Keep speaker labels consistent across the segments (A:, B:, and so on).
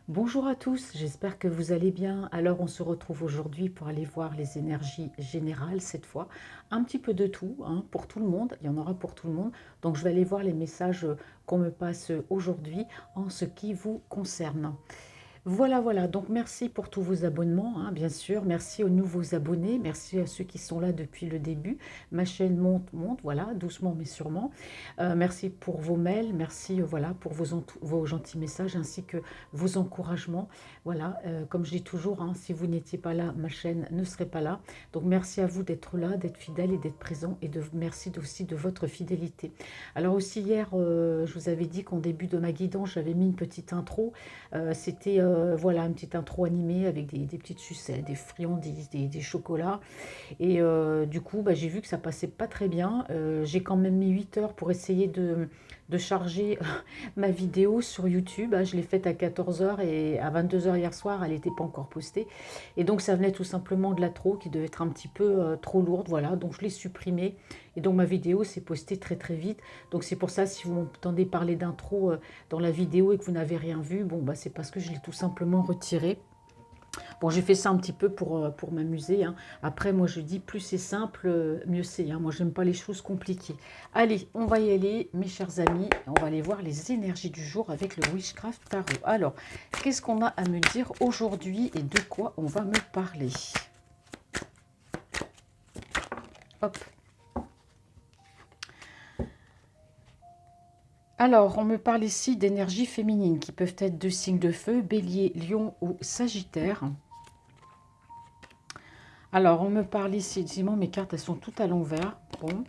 A: Bonjour à tous, j'espère que vous allez bien. Alors on se retrouve aujourd'hui pour aller voir les énergies générales cette fois. Un petit peu de tout, hein, pour tout le monde, il y en aura pour tout le monde. Donc je vais aller voir les messages qu'on me passe aujourd'hui en ce qui vous concerne. Voilà, voilà. Donc, merci pour tous vos abonnements, hein, bien sûr. Merci aux nouveaux abonnés. Merci à ceux qui sont là depuis le début. Ma chaîne monte, monte, voilà, doucement mais sûrement. Merci pour vos mails. Merci, voilà, pour vos gentils messages ainsi que vos encouragements. Voilà, comme je dis toujours, hein, si vous n'étiez pas là, ma chaîne ne serait pas là. Donc, merci à vous d'être là, d'être fidèle et d'être présent. Et merci aussi de votre fidélité. Alors aussi hier, je vous avais dit qu'en début de ma guidance, j'avais mis une petite intro. C'était voilà, une petite intro animée avec des petites sucettes, des friandises, des chocolats. Et du coup, bah, j'ai vu que ça passait pas très bien. J'ai quand même mis 8 heures pour essayer de charger ma vidéo sur YouTube. Je l'ai faite à 14 heures et à 22 heures hier soir, elle n'était pas encore postée. Et donc, ça venait tout simplement de la trop qui devait être un petit peu trop lourde. Voilà, donc je l'ai supprimée. Et donc, ma vidéo s'est postée très très vite. Donc, c'est pour ça, si vous m'entendez parler d'intro dans la vidéo et que vous n'avez rien vu, bon, bah, c'est parce que je l'ai tout simplement retirée. Bon, j'ai fait ça un petit peu pour m'amuser, hein. Après, moi, je dis plus c'est simple, mieux c'est, hein. Moi, j'aime pas les choses compliquées. Allez, on va y aller, mes chers amis. On va aller voir les énergies du jour avec le Witchcraft Tarot. Alors, qu'est-ce qu'on a à me dire aujourd'hui et de quoi on va me parler? Hop. Alors, on me parle ici d'énergies féminines qui peuvent être de signes de feu, bélier, lion ou sagittaire. Alors, on me parle ici, dis-moi, mes cartes, elles sont toutes à l'envers. Bon.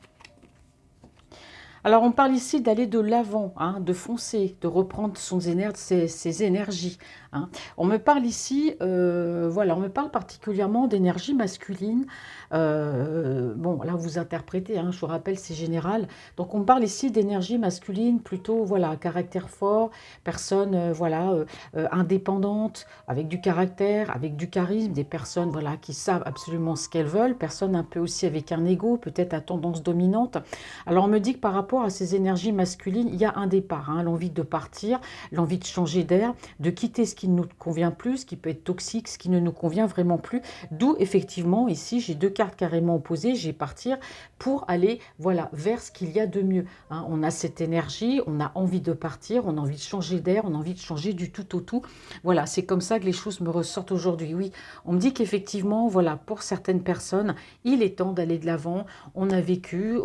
A: Alors, on parle ici d'aller de l'avant, hein, de foncer, de reprendre ses énergies, hein. On me parle ici, voilà, on me parle particulièrement d'énergie masculine. Bon, là, vous interprétez, hein, je vous rappelle, c'est général. Donc, on me parle ici d'énergie masculine, plutôt, voilà, caractère fort, personne, voilà, indépendante, avec du caractère, avec du charisme, des personnes, voilà, qui savent absolument ce qu'elles veulent, personne un peu aussi avec un ego, peut-être à tendance dominante. Alors, on me dit que par rapport à ces énergies masculines, il y a un départ, hein, l'envie de partir, l'envie de changer d'air, de quitter ce qui ne nous convient plus, ce qui peut être toxique, ce qui ne nous convient vraiment plus. D'où, effectivement, ici, j'ai deux cartes carrément opposées. J'ai partir pour aller, voilà, vers ce qu'il y a de mieux, hein. On a cette énergie, on a envie de partir, on a envie de changer d'air, on a envie de changer du tout au tout. Voilà, c'est comme ça que les choses me ressortent aujourd'hui. Oui, on me dit qu'effectivement, voilà, pour certaines personnes, il est temps d'aller de l'avant. On a vécu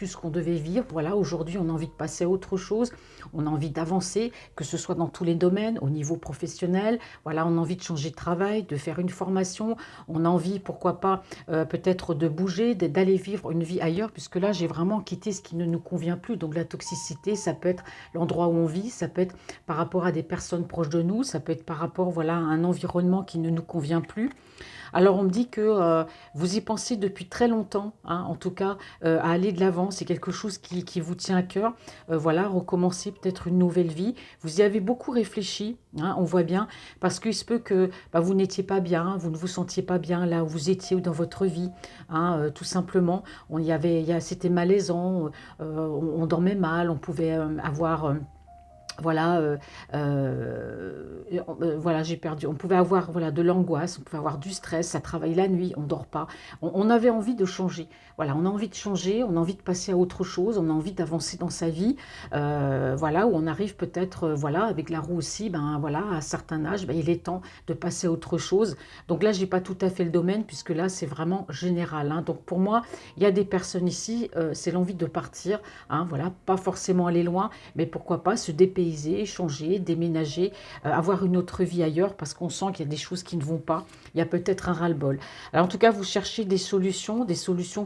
A: ce qu'on devait vivre. Voilà, aujourd'hui, on a envie de passer à autre chose. On a envie d'avancer, que ce soit dans tous les domaines, au niveau professionnel. Voilà, on a envie de changer de travail, de faire une formation. On a envie, pourquoi pas, peut-être de bouger, d'aller vivre une vie ailleurs, puisque là, j'ai vraiment quitté ce qui ne nous convient plus. Donc, la toxicité, ça peut être l'endroit où on vit, ça peut être par rapport à des personnes proches de nous, ça peut être par rapport, voilà, à un environnement qui ne nous convient plus. Alors, on me dit que vous y pensez depuis très longtemps, hein, en tout cas, à aller de l'avant. C'est quelque chose qui vous tient à cœur. Voilà, recommencer peut-être une nouvelle vie. Vous y avez beaucoup réfléchi, hein, on voit bien, parce qu'il se peut que bah, vous n'étiez pas bien, vous ne vous sentiez pas bien là où vous étiez dans votre vie, hein, tout simplement. C'était malaisant, on dormait mal, on pouvait avoir... voilà, voilà, j'ai perdu. On pouvait avoir, voilà, de l'angoisse, on pouvait avoir du stress, ça travaille la nuit, on ne dort pas. On avait envie de changer. Voilà, on a envie de changer, on a envie de passer à autre chose, on a envie d'avancer dans sa vie. Voilà, où on arrive peut-être, voilà, avec la roue aussi, ben voilà, à un certain âge, ben, il est temps de passer à autre chose. Donc là, j'ai pas tout à fait le domaine, puisque là, c'est vraiment général, hein. Donc pour moi, il y a des personnes ici, c'est l'envie de partir, hein, voilà, pas forcément aller loin, mais pourquoi pas se dépayser, changer, déménager, avoir une autre vie ailleurs parce qu'on sent qu'il y a des choses qui ne vont pas. Il y a peut-être un ras-le-bol. Alors en tout cas, vous cherchez des solutions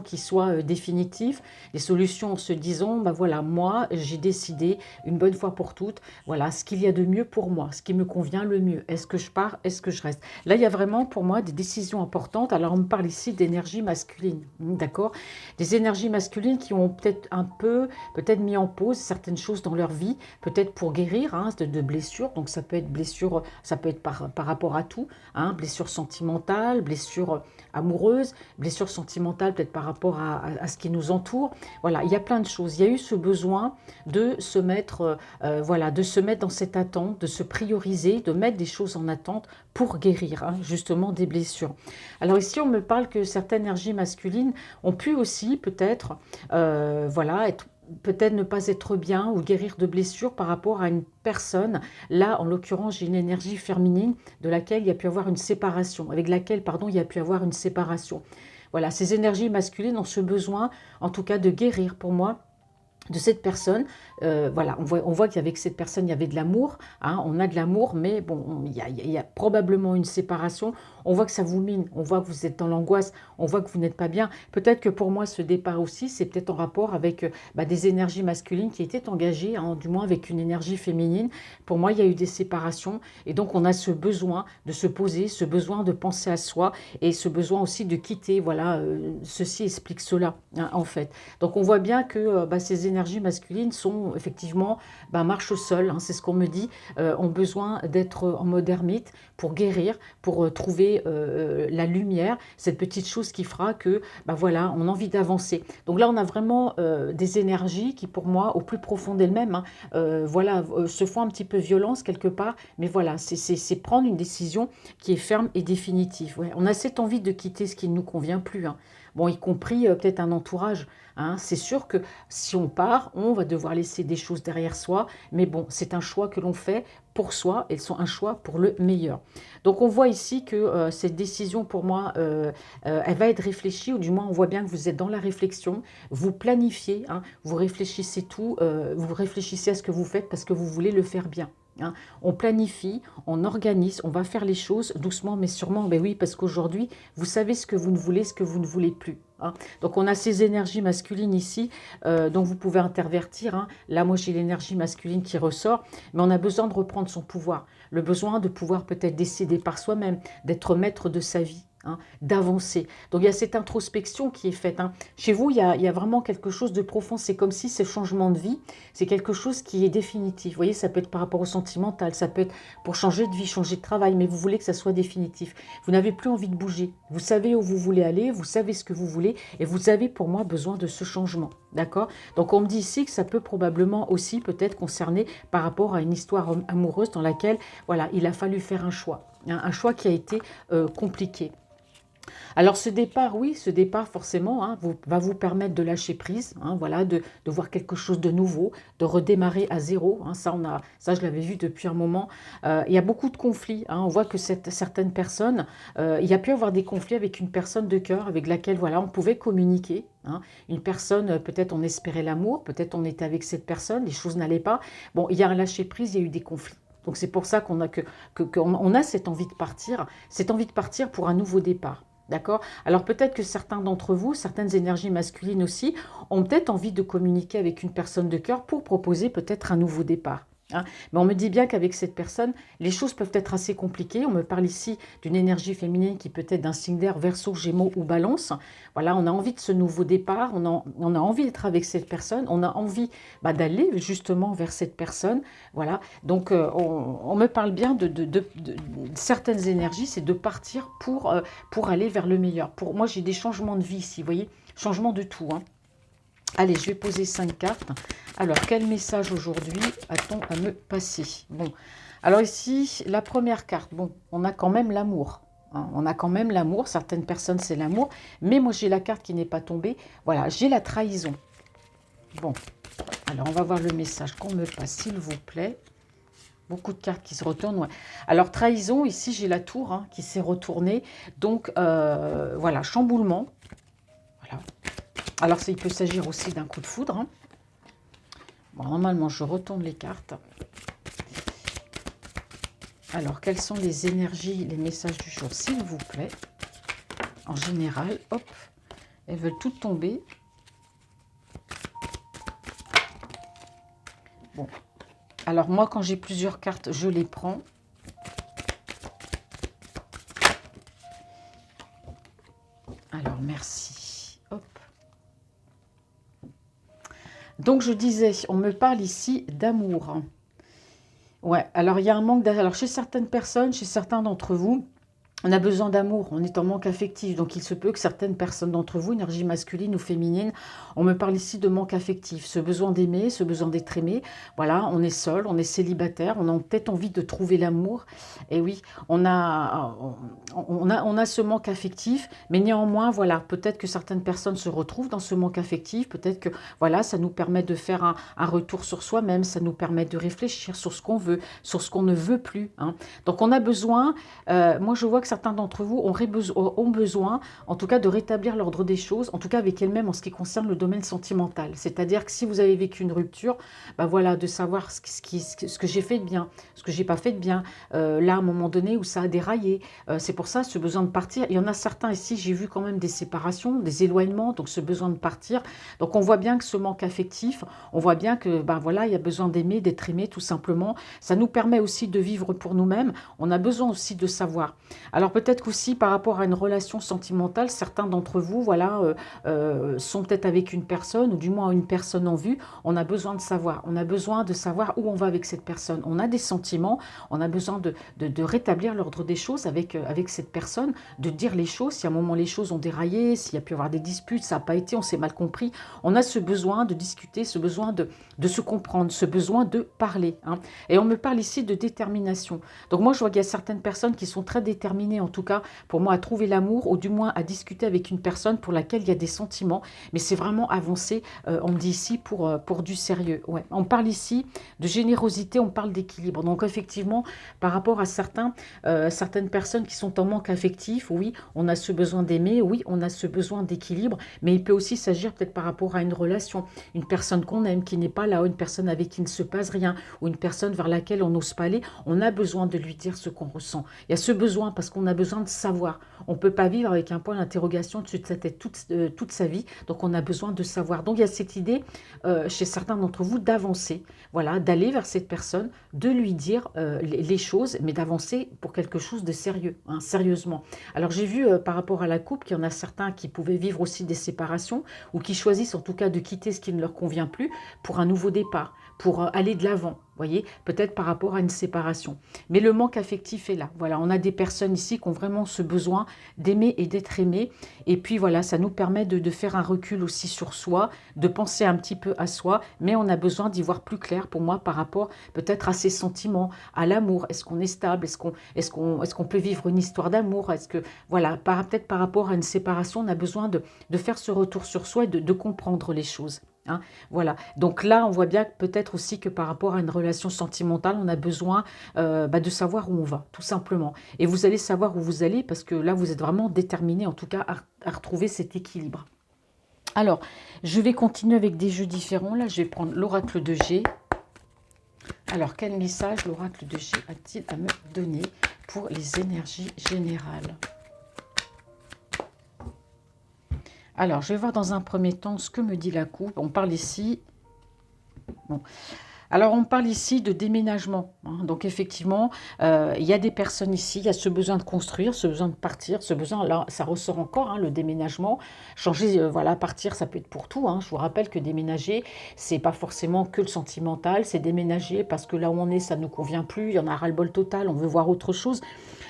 A: qui soient définitives, des solutions en se disant, ben voilà, moi, j'ai décidé une bonne fois pour toutes, voilà, ce qu'il y a de mieux pour moi, ce qui me convient le mieux. Est-ce que je pars, est-ce que je reste? Là, il y a vraiment pour moi des décisions importantes. Alors on me parle ici d'énergie masculine, d'accord? Des énergies masculines qui ont peut-être un peu, peut-être mis en pause certaines choses dans leur vie, peut-être pour guérir, hein, de blessures. Donc ça peut être blessure blessures, ça peut être par rapport à tout, hein, blessures sentimentales, blessures amoureuses, blessures sentimentales peut-être par rapport à ce qui nous entoure. Voilà, il y a plein de choses. Il y a eu ce besoin de se mettre, voilà, de se mettre dans cette attente, de se prioriser, de mettre des choses en attente pour guérir, hein, justement des blessures. Alors ici, on me parle que certaines énergies masculines ont pu aussi peut-être, voilà, être peut-être ne pas être bien ou guérir de blessures par rapport à une personne. Là, en l'occurrence, j'ai une énergie féminine de laquelle il y a pu avoir une séparation, avec laquelle, pardon, il y a pu avoir une séparation. Voilà, ces énergies masculines ont ce besoin, en tout cas, de guérir pour moi de cette personne. Voilà, on voit qu'avec cette personne, il y avait de l'amour, hein, on a de l'amour, mais bon, il y a probablement une séparation. On voit que ça vous mine, on voit que vous êtes dans l'angoisse, on voit que vous n'êtes pas bien. Peut-être que pour moi, ce départ aussi, c'est peut-être en rapport avec des énergies masculines qui étaient engagées, hein, du moins avec une énergie féminine. Pour moi, il y a eu des séparations, et donc on a ce besoin de se poser, ce besoin de penser à soi, et ce besoin aussi de quitter. Voilà, ceci explique cela, hein, en fait. Donc on voit bien que ces énergies masculines sont effectivement marche au sol, hein, c'est ce qu'on me dit, ont besoin d'être en mode ermite pour guérir, pour trouver la lumière, cette petite chose qui fera que voilà, on a envie d'avancer. Donc là on a vraiment des énergies qui pour moi au plus profond d'elles-mêmes, hein, voilà, se font un petit peu violence quelque part, mais voilà, c'est prendre une décision qui est ferme et définitive. Ouais. On a cette envie de quitter ce qui ne nous convient plus, hein. Bon, y compris peut-être un entourage, hein. C'est sûr que si on part, on va devoir laisser des choses derrière soi, mais bon, c'est un choix que l'on fait pour soi, et sont un choix pour le meilleur. Donc on voit ici que cette décision pour moi, elle va être réfléchie, ou du moins on voit bien que vous êtes dans la réflexion, vous planifiez, hein, vous réfléchissez tout, vous réfléchissez à ce que vous faites parce que vous voulez le faire bien. Hein. On planifie, on organise, on va faire les choses doucement mais sûrement. Ben oui, parce qu'aujourd'hui, vous savez ce que vous ne voulez, ce que vous ne voulez plus. Hein. Donc on a ces énergies masculines ici, dont vous pouvez intervertir. Hein. Là, moi j'ai l'énergie masculine qui ressort, mais on a besoin de reprendre son pouvoir. Le besoin de pouvoir peut-être décider par soi-même, d'être maître de sa vie. Hein, d'avancer. Donc il y a cette introspection qui est faite. Hein. Chez vous, il y a vraiment quelque chose de profond. C'est comme si ce changement de vie, c'est quelque chose qui est définitif. Vous voyez, ça peut être par rapport au sentimental, ça peut être pour changer de vie, changer de travail, mais vous voulez que ça soit définitif. Vous n'avez plus envie de bouger. Vous savez où vous voulez aller, vous savez ce que vous voulez, et vous avez pour moi besoin de ce changement. D'accord? Donc on me dit ici que ça peut probablement aussi peut-être concerner par rapport à une histoire amoureuse dans laquelle voilà, il a fallu faire un choix. Hein, un choix qui a été compliqué. Alors ce départ, oui, ce départ forcément hein, va vous permettre de lâcher prise, hein, voilà, de voir quelque chose de nouveau, de redémarrer à zéro. Hein, ça, je l'avais vu depuis un moment. Il y a beaucoup de conflits. Hein, on voit que certaines personnes, il y a pu avoir des conflits avec une personne de cœur avec laquelle voilà, on pouvait communiquer. Hein, une personne, peut-être on espérait l'amour, peut-être on était avec cette personne, les choses n'allaient pas. Bon, il y a un lâcher prise, il y a eu des conflits. Donc c'est pour ça qu'on a, qu'on a cette envie de partir pour un nouveau départ. D'accord? Alors peut-être que certains d'entre vous, certaines énergies masculines aussi, ont peut-être envie de communiquer avec une personne de cœur pour proposer peut-être un nouveau départ. Hein. Mais on me dit bien qu'avec cette personne, les choses peuvent être assez compliquées. On me parle ici d'une énergie féminine qui peut être d'un signe d'air, Verseau, Gémeaux ou Balance. Voilà, on a envie de ce nouveau départ, on a envie d'être avec cette personne, on a envie d'aller justement vers cette personne. Voilà, donc on me parle bien de certaines énergies, c'est de partir pour aller vers le meilleur. Pour moi, j'ai des changements de vie ici, vous voyez, changement de tout. Hein. Allez, je vais poser 5 cartes. Alors, quel message aujourd'hui a-t-on à me passer? Bon, alors ici, la première carte, bon, on a quand même l'amour. Hein, on a quand même l'amour, certaines personnes c'est l'amour, mais moi j'ai la carte qui n'est pas tombée. Voilà, j'ai la trahison. Bon, alors on va voir le message qu'on me passe, s'il vous plaît. Beaucoup de cartes qui se retournent. Ouais. Alors, trahison, ici j'ai la tour hein, qui s'est retournée. Donc, voilà, chamboulement. Voilà. Alors, il peut s'agir aussi d'un coup de foudre. Hein. Bon, normalement, je retourne les cartes. Alors, quelles sont les énergies, les messages du jour, s'il vous plaît? En général, hop, elles veulent toutes tomber. Bon. Alors, moi, quand j'ai plusieurs cartes, je les prends. Alors, merci. Hop. Donc, je disais, on me parle ici d'amour. Ouais, alors il y a un manque alors chez certaines personnes, chez certains d'entre vous, on a besoin d'amour, on est en manque affectif. Donc il se peut que certaines personnes d'entre vous, énergie masculine ou féminine, on me parle ici de manque affectif, ce besoin d'aimer, ce besoin d'être aimé. Voilà, on est seul, on est célibataire, on a peut-être envie de trouver l'amour. Et oui, on a ce manque affectif, mais néanmoins, voilà, peut-être que certaines personnes se retrouvent dans ce manque affectif, peut-être que voilà, ça nous permet de faire un retour sur soi-même, ça nous permet de réfléchir sur ce qu'on veut, sur ce qu'on ne veut plus, hein. Donc on a besoin, moi je vois que certains d'entre vous ont besoin, en tout cas, de rétablir l'ordre des choses, en tout cas avec elles-mêmes en ce qui concerne le domaine sentimental. C'est-à-dire que si vous avez vécu une rupture, bah voilà, de savoir ce que j'ai fait de bien, ce que j'ai pas fait de bien, là, à un moment donné où ça a déraillé. C'est pour ça, ce besoin de partir. Il y en a certains ici, j'ai vu quand même des séparations, des éloignements, donc ce besoin de partir. Donc on voit bien que ce manque affectif, on voit bien que, ben voilà, il y a besoin d'aimer, d'être aimé, tout simplement. Ça nous permet aussi de vivre pour nous-mêmes. On a besoin aussi de savoir. Alors peut-être qu'aussi par rapport à une relation sentimentale, certains d'entre vous, voilà, sont peut-être avec une personne, ou du moins une personne en vue. On a besoin de savoir. On a besoin de savoir où on va avec cette personne. On a des sentiments, on a besoin de rétablir l'ordre des choses avec cette personne, de dire les choses. Si à un moment les choses ont déraillé, s'il y a pu y avoir des disputes, ça n'a pas été, on s'est mal compris. On a ce besoin de discuter, ce besoin de se comprendre, ce besoin de parler, hein. Et on me parle ici de détermination. Donc moi, je vois qu'il y a certaines personnes qui sont très déterminées, en tout cas, pour moi, à trouver l'amour, ou du moins à discuter avec une personne pour laquelle il y a des sentiments. Mais c'est vraiment avancé, on me dit ici, pour du sérieux. Ouais. On parle ici de générosité, on parle d'équilibre. Donc effectivement, par rapport à certaines personnes qui sont en manque affectif, oui, on a ce besoin d'aimer, oui, on a ce besoin d'équilibre, mais il peut aussi s'agir peut-être par rapport à une relation, une personne qu'on aime, qui n'est pas là, ou une personne avec qui il ne se passe rien, ou une personne vers laquelle on n'ose pas aller. On a besoin de lui dire ce qu'on ressent. Il y a ce besoin parce qu'on a besoin de savoir. On ne peut pas vivre avec un point d'interrogation dessus de sa tête toute sa vie, donc on a besoin de savoir. Donc il y a cette idée chez certains d'entre vous d'avancer, voilà, d'aller vers cette personne, de lui dire les choses, mais d'avancer pour quelque chose de sérieux, hein, sérieusement. Alors j'ai vu par rapport à la couple qu'il y en a certains qui pouvaient vivre aussi des séparations, ou qui choisissent en tout cas de quitter ce qui ne leur convient plus pour un nouveau départ, pour aller de l'avant. Voyez, peut-être par rapport à une séparation. Mais le manque affectif est là. Voilà, on a des personnes ici qui ont vraiment ce besoin d'aimer et d'être aimé. Et puis voilà, ça nous permet de faire un recul aussi sur soi, de penser un petit peu à soi, mais on a besoin d'y voir plus clair pour moi par rapport peut-être à ses sentiments, à l'amour. Est-ce qu'on est stable? Est-ce qu'on peut vivre une histoire d'amour? Est-ce que, voilà, peut-être par rapport à une séparation, on a besoin de faire ce retour sur soi et de comprendre les choses, hein. Voilà, donc là, on voit bien peut-être aussi que par rapport à une relation sentimentale, on a besoin de savoir où on va, tout simplement. Et vous allez savoir où vous allez parce que là, vous êtes vraiment déterminé, en tout cas, à retrouver cet équilibre. Alors, je vais continuer avec des jeux différents. Là, je vais prendre l'oracle de G. Alors, quel message l'oracle de G a-t-il à me donner pour les énergies générales? Alors, je vais voir dans un premier temps ce que me dit la coupe. On parle ici... Bon. Alors, on parle ici de déménagement, hein. Donc, effectivement, il y a des personnes ici, il y a ce besoin de construire, ce besoin de partir, ce besoin, là, ça ressort encore, hein, le déménagement. Changer, voilà, partir, ça peut être pour tout, hein. Je vous rappelle que déménager, c'est pas forcément que le sentimental, c'est déménager parce que là où on est, ça ne nous convient plus, il y en a ras-le-bol total, on veut voir autre chose.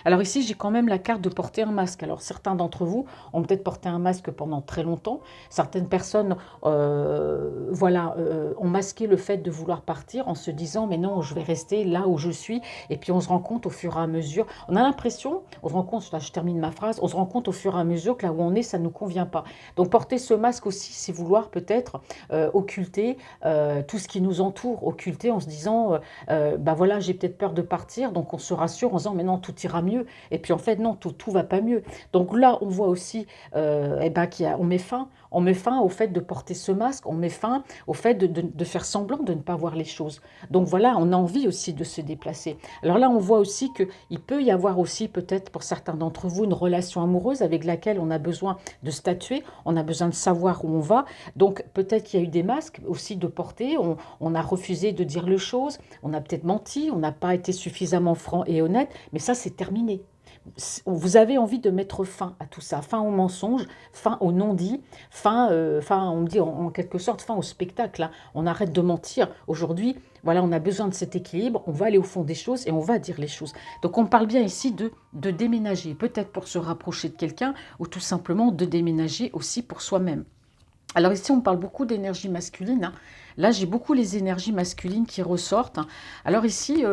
A: Alors ici, j'ai quand même la carte de porter un masque. Alors, certains d'entre vous ont peut-être porté un masque pendant très longtemps. Certaines personnes, voilà, ont masqué le fait de vouloir partir en se disant mais non, je vais rester là où je suis. Et puis on se rend compte au fur et à mesure, on a l'impression, on se rend compte, là je termine ma phrase, on se rend compte au fur et à mesure que là où on est, ça ne nous convient pas. Donc porter ce masque aussi, c'est vouloir peut-être occulter tout ce qui nous entoure, occulter en se disant bah voilà, j'ai peut-être peur de partir, donc on se rassure en disant mais non, tout ira mieux. Et puis en fait non, tout va pas mieux. Donc là, on voit aussi on met fin au fait de porter ce masque, on met fin au fait de faire semblant de ne pas voir les choses. Donc voilà, on a envie aussi de se déplacer. Alors là, on voit aussi qu'il peut y avoir aussi peut-être pour certains d'entre vous une relation amoureuse avec laquelle on a besoin de statuer, on a besoin de savoir où on va. Donc peut-être qu'il y a eu des masques aussi de porter, on a refusé de dire les choses, on a peut-être menti, on n'a pas été suffisamment franc et honnête, mais ça c'est terminé. vous avez envie de mettre fin à tout ça, fin aux mensonges, fin aux non-dits, fin, on me dit en quelque sorte, fin au spectacle, hein. On arrête de mentir. Aujourd'hui, voilà, on a besoin de cet équilibre, on va aller au fond des choses et on va dire les choses. Donc on parle bien ici de déménager, peut-être pour se rapprocher de quelqu'un ou tout simplement de déménager aussi pour soi-même. Alors ici, on parle beaucoup d'énergie masculine, hein. Là, j'ai beaucoup les énergies masculines qui ressortent, hein. Alors ici,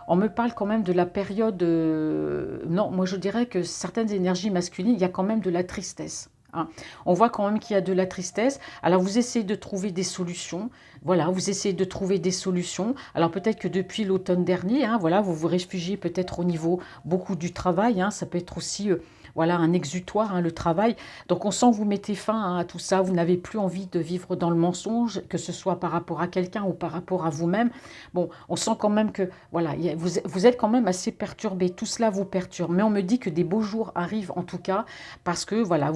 A: on me parle quand même de la période... non, moi je dirais que certaines énergies masculines, il y a quand même de la tristesse, hein. On voit quand même qu'il y a de la tristesse. Alors vous essayez de trouver des solutions. Voilà, vous essayez de trouver des solutions. Alors peut-être que depuis l'automne dernier, hein, voilà, vous vous réfugiez peut-être au niveau beaucoup du travail, hein. Ça peut être aussi... voilà, un exutoire, hein, le travail. Donc on sent que vous mettez fin, hein, à tout ça. Vous n'avez plus envie de vivre dans le mensonge, que ce soit par rapport à quelqu'un ou par rapport à vous-même. Bon, on sent quand même que voilà, vous êtes quand même assez perturbé. Tout cela vous perturbe. Mais on me dit que des beaux jours arrivent en tout cas parce que voilà,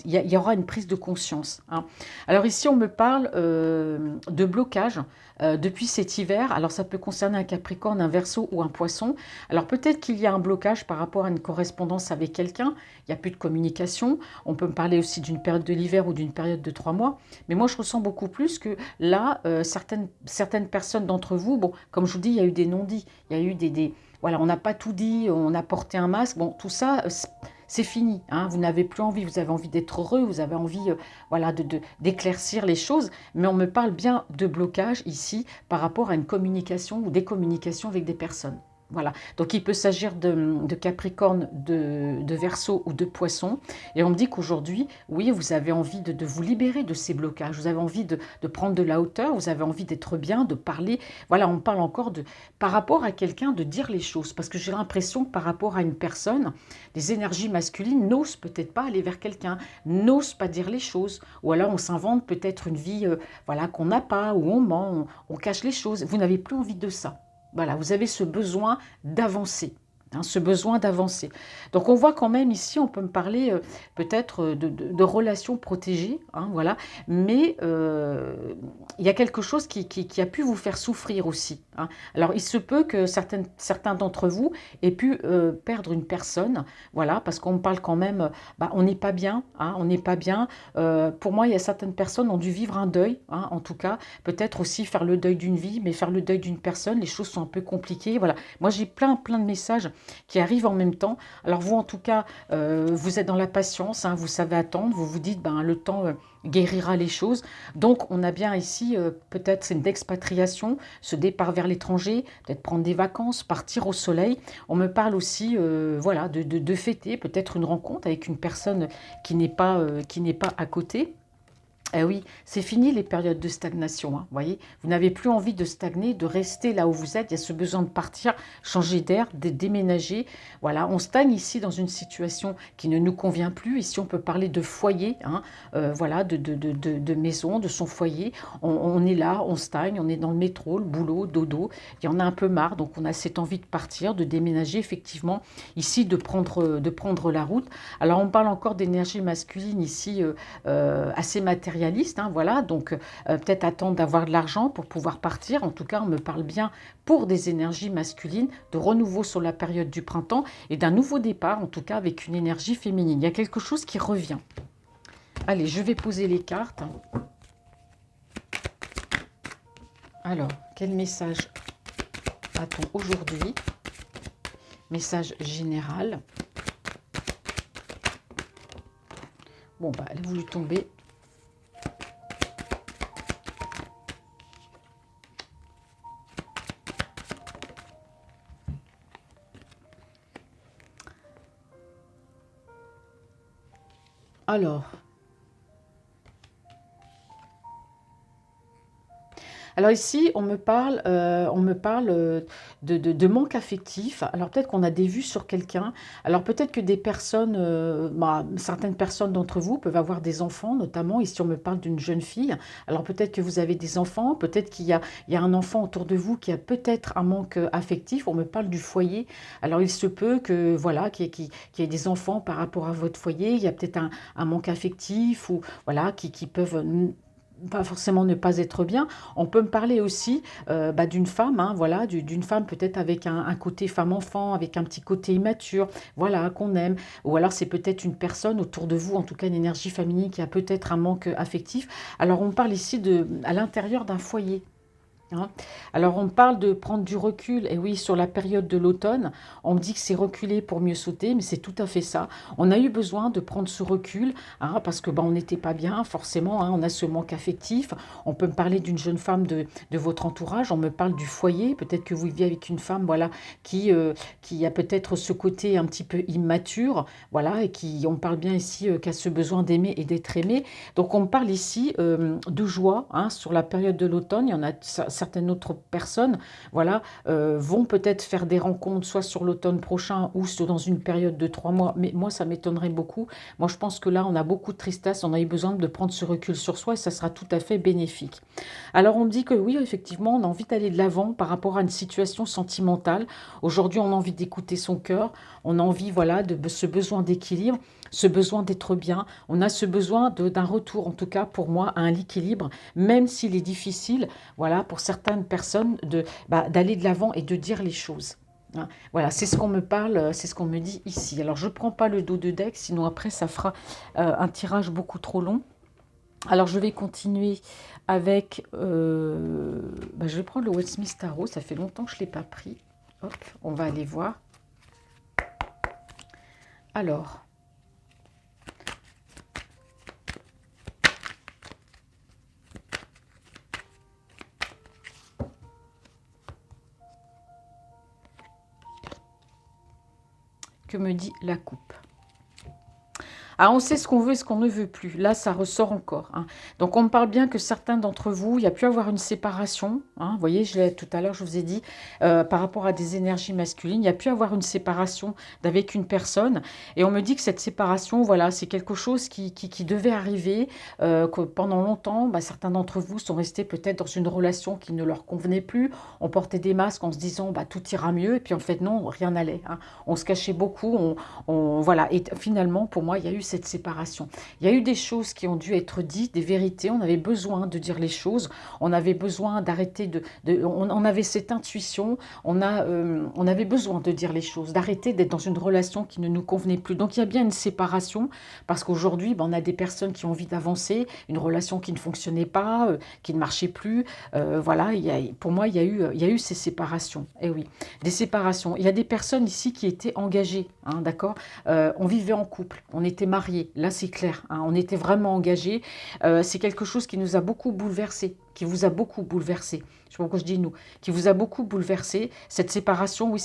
A: il y aura une prise de conscience, hein. Alors ici, on me parle de blocage depuis cet hiver. Alors ça peut concerner un Capricorne, un Verseau ou un Poisson. Alors peut-être qu'il y a un blocage par rapport à une correspondance avec quelqu'un, il n'y a plus de communication. On peut me parler aussi d'une période de l'hiver ou d'une période de 3 mois. Mais moi, je ressens beaucoup plus que là, certaines personnes d'entre vous, bon, comme je vous dis, il y a eu des non-dits, il y a eu voilà, on n'a pas tout dit, on a porté un masque. Bon, tout ça, c'est fini, hein. Vous n'avez plus envie, vous avez envie d'être heureux, vous avez envie voilà, d'éclaircir les choses. Mais on me parle bien de blocage ici par rapport à une communication ou des communications avec des personnes. Voilà, donc il peut s'agir de Capricorne, de Verseau ou de Poisson. Et on me dit qu'aujourd'hui, oui, vous avez envie de vous libérer de ces blocages. Vous avez envie de prendre de la hauteur, vous avez envie d'être bien, de parler. Voilà, on parle encore par rapport à quelqu'un, de dire les choses. Parce que j'ai l'impression que par rapport à une personne, les énergies masculines n'osent peut-être pas aller vers quelqu'un, n'osent pas dire les choses. Ou alors on s'invente peut-être une vie voilà, qu'on n'a pas, où on ment, on cache les choses. Vous n'avez plus envie de ça. Voilà, vous avez ce besoin d'avancer, hein, ce besoin d'avancer. Donc on voit quand même ici, on peut me parler peut-être de relations protégées, hein, voilà, mais il y a quelque chose qui a pu vous faire souffrir aussi, hein. Alors il se peut que certains d'entre vous aient pu perdre une personne, voilà, parce qu'on me parle quand même, on n'est pas bien, hein, on n'est pas bien. Pour moi, il y a certaines personnes qui ont dû vivre un deuil, hein, en tout cas, peut-être aussi faire le deuil d'une vie, mais faire le deuil d'une personne, les choses sont un peu compliquées, voilà. Moi j'ai plein de messages qui arrivent en même temps. Alors vous, en tout cas, vous êtes dans la patience, hein, vous savez attendre, vous vous dites, le temps guérira les choses. Donc on a bien ici, peut-être c'est une expatriation, ce départ vers l'étranger, peut-être prendre des vacances, partir au soleil. On me parle aussi voilà, de fêter, peut-être une rencontre avec une personne qui n'est pas à côté. Eh oui, c'est fini les périodes de stagnation, hein, voyez. Vous n'avez plus envie de stagner, de rester là où vous êtes. Il y a ce besoin de partir, changer d'air, de déménager. Voilà, on stagne ici dans une situation qui ne nous convient plus. Ici, on peut parler de foyer, hein, voilà, de maison, de son foyer. On est là, on stagne, on est dans le métro, le boulot, dodo. Il y en a un peu marre, donc on a cette envie de partir, de déménager, effectivement, ici, de prendre la route. Alors, on parle encore d'énergie masculine ici, assez matérielle. Hein, voilà, donc peut-être attendre d'avoir de l'argent pour pouvoir partir. En tout cas, on me parle bien pour des énergies masculines, de renouveau sur la période du printemps et d'un nouveau départ, en tout cas avec une énergie féminine. Il y a quelque chose qui revient. Allez, je vais poser les cartes. Alors, quel message a-t-on aujourd'hui? Message général. Bon, elle a voulu tomber. Alors ici, on me parle de manque affectif. Alors peut-être qu'on a des vues sur quelqu'un. Alors peut-être que des personnes, certaines personnes d'entre vous peuvent avoir des enfants, notamment ici on me parle d'une jeune fille. Alors peut-être que vous avez des enfants, peut-être il y a un enfant autour de vous qui a peut-être un manque affectif. On me parle du foyer. Alors il se peut que voilà, qu'il y ait des enfants par rapport à votre foyer. Il y a peut-être un manque affectif ou voilà qui peuvent pas forcément ne pas être bien. On peut me parler aussi d'une femme, hein, voilà, d'une femme peut-être avec un côté femme-enfant, avec un petit côté immature, voilà, qu'on aime. Ou alors c'est peut-être une personne autour de vous, en tout cas une énergie féminine qui a peut-être un manque affectif. Alors on parle ici à l'intérieur d'un foyer. Hein. Alors on parle de prendre du recul, et oui, sur la période de l'automne, on me dit que c'est reculer pour mieux sauter, mais c'est tout à fait ça. On a eu besoin de prendre ce recul, hein, parce que on n'était pas bien, forcément, hein, on a ce manque affectif. On peut me parler d'une jeune femme de votre entourage, on me parle du foyer, peut-être que vous vivez avec une femme, voilà, qui a peut-être ce côté un petit peu immature, voilà, et on parle bien ici qu'a ce besoin d'aimer et d'être aimé. Donc on me parle ici de joie, hein, sur la période de l'automne. Il y en a certaines autres personnes, voilà, vont peut-être faire des rencontres, soit sur l'automne prochain ou dans une période de 3 mois. Mais moi, ça m'étonnerait beaucoup. Moi, je pense que là, on a beaucoup de tristesse, on a eu besoin de prendre ce recul sur soi et ça sera tout à fait bénéfique. Alors, on me dit que oui, effectivement, on a envie d'aller de l'avant par rapport à une situation sentimentale. Aujourd'hui, on a envie d'écouter son cœur, on a envie, voilà, de ce besoin d'équilibre, ce besoin d'être bien. On a ce besoin d'un retour, en tout cas pour moi, à un équilibre, même s'il est difficile, voilà, pour certaines personnes, d'aller de l'avant et de dire les choses. Hein. Voilà, c'est ce qu'on me parle, c'est ce qu'on me dit ici. Alors, je ne prends pas le dos de deck, sinon après, ça fera un tirage beaucoup trop long. Alors, je vais continuer avec... je vais prendre le Westminster Tarot, ça fait longtemps que je ne l'ai pas pris. Hop, on va aller voir. Alors... Que me dit la coupe? Ah, on sait ce qu'on veut et ce qu'on ne veut plus. Là, ça ressort encore. Hein. Donc, on me parle bien que certains d'entre vous, il y a pu avoir une séparation. Hein. Vous voyez, tout à l'heure, je vous ai dit, par rapport à des énergies masculines, il y a pu avoir une séparation avec une personne. Et on me dit que cette séparation, voilà, c'est quelque chose qui devait arriver, que pendant longtemps, certains d'entre vous sont restés peut-être dans une relation qui ne leur convenait plus. On portait des masques en se disant, tout ira mieux. Et puis, en fait, non, rien n'allait. Hein. On se cachait beaucoup. Voilà. Et finalement, pour moi, il y a eu cette séparation. Il y a eu des choses qui ont dû être dites, des vérités. On avait besoin de dire les choses. On avait besoin d'arrêter on avait cette intuition. On avait besoin de dire les choses, d'arrêter d'être dans une relation qui ne nous convenait plus. Donc, il y a bien une séparation parce qu'aujourd'hui, on a des personnes qui ont envie d'avancer, une relation qui ne fonctionnait pas, qui ne marchait plus. Voilà, pour moi, il y a eu ces séparations. Eh oui, des séparations. Il y a des personnes ici qui étaient engagées, hein, d'accord. On vivait en couple, on était mariés, là c'est clair, hein, on était vraiment engagés. C'est quelque chose qui nous a beaucoup bouleversés, qui vous a beaucoup bouleversé. Je ne sais pas pourquoi je dis nous, qui vous a beaucoup bouleversé. Cette séparation, oui,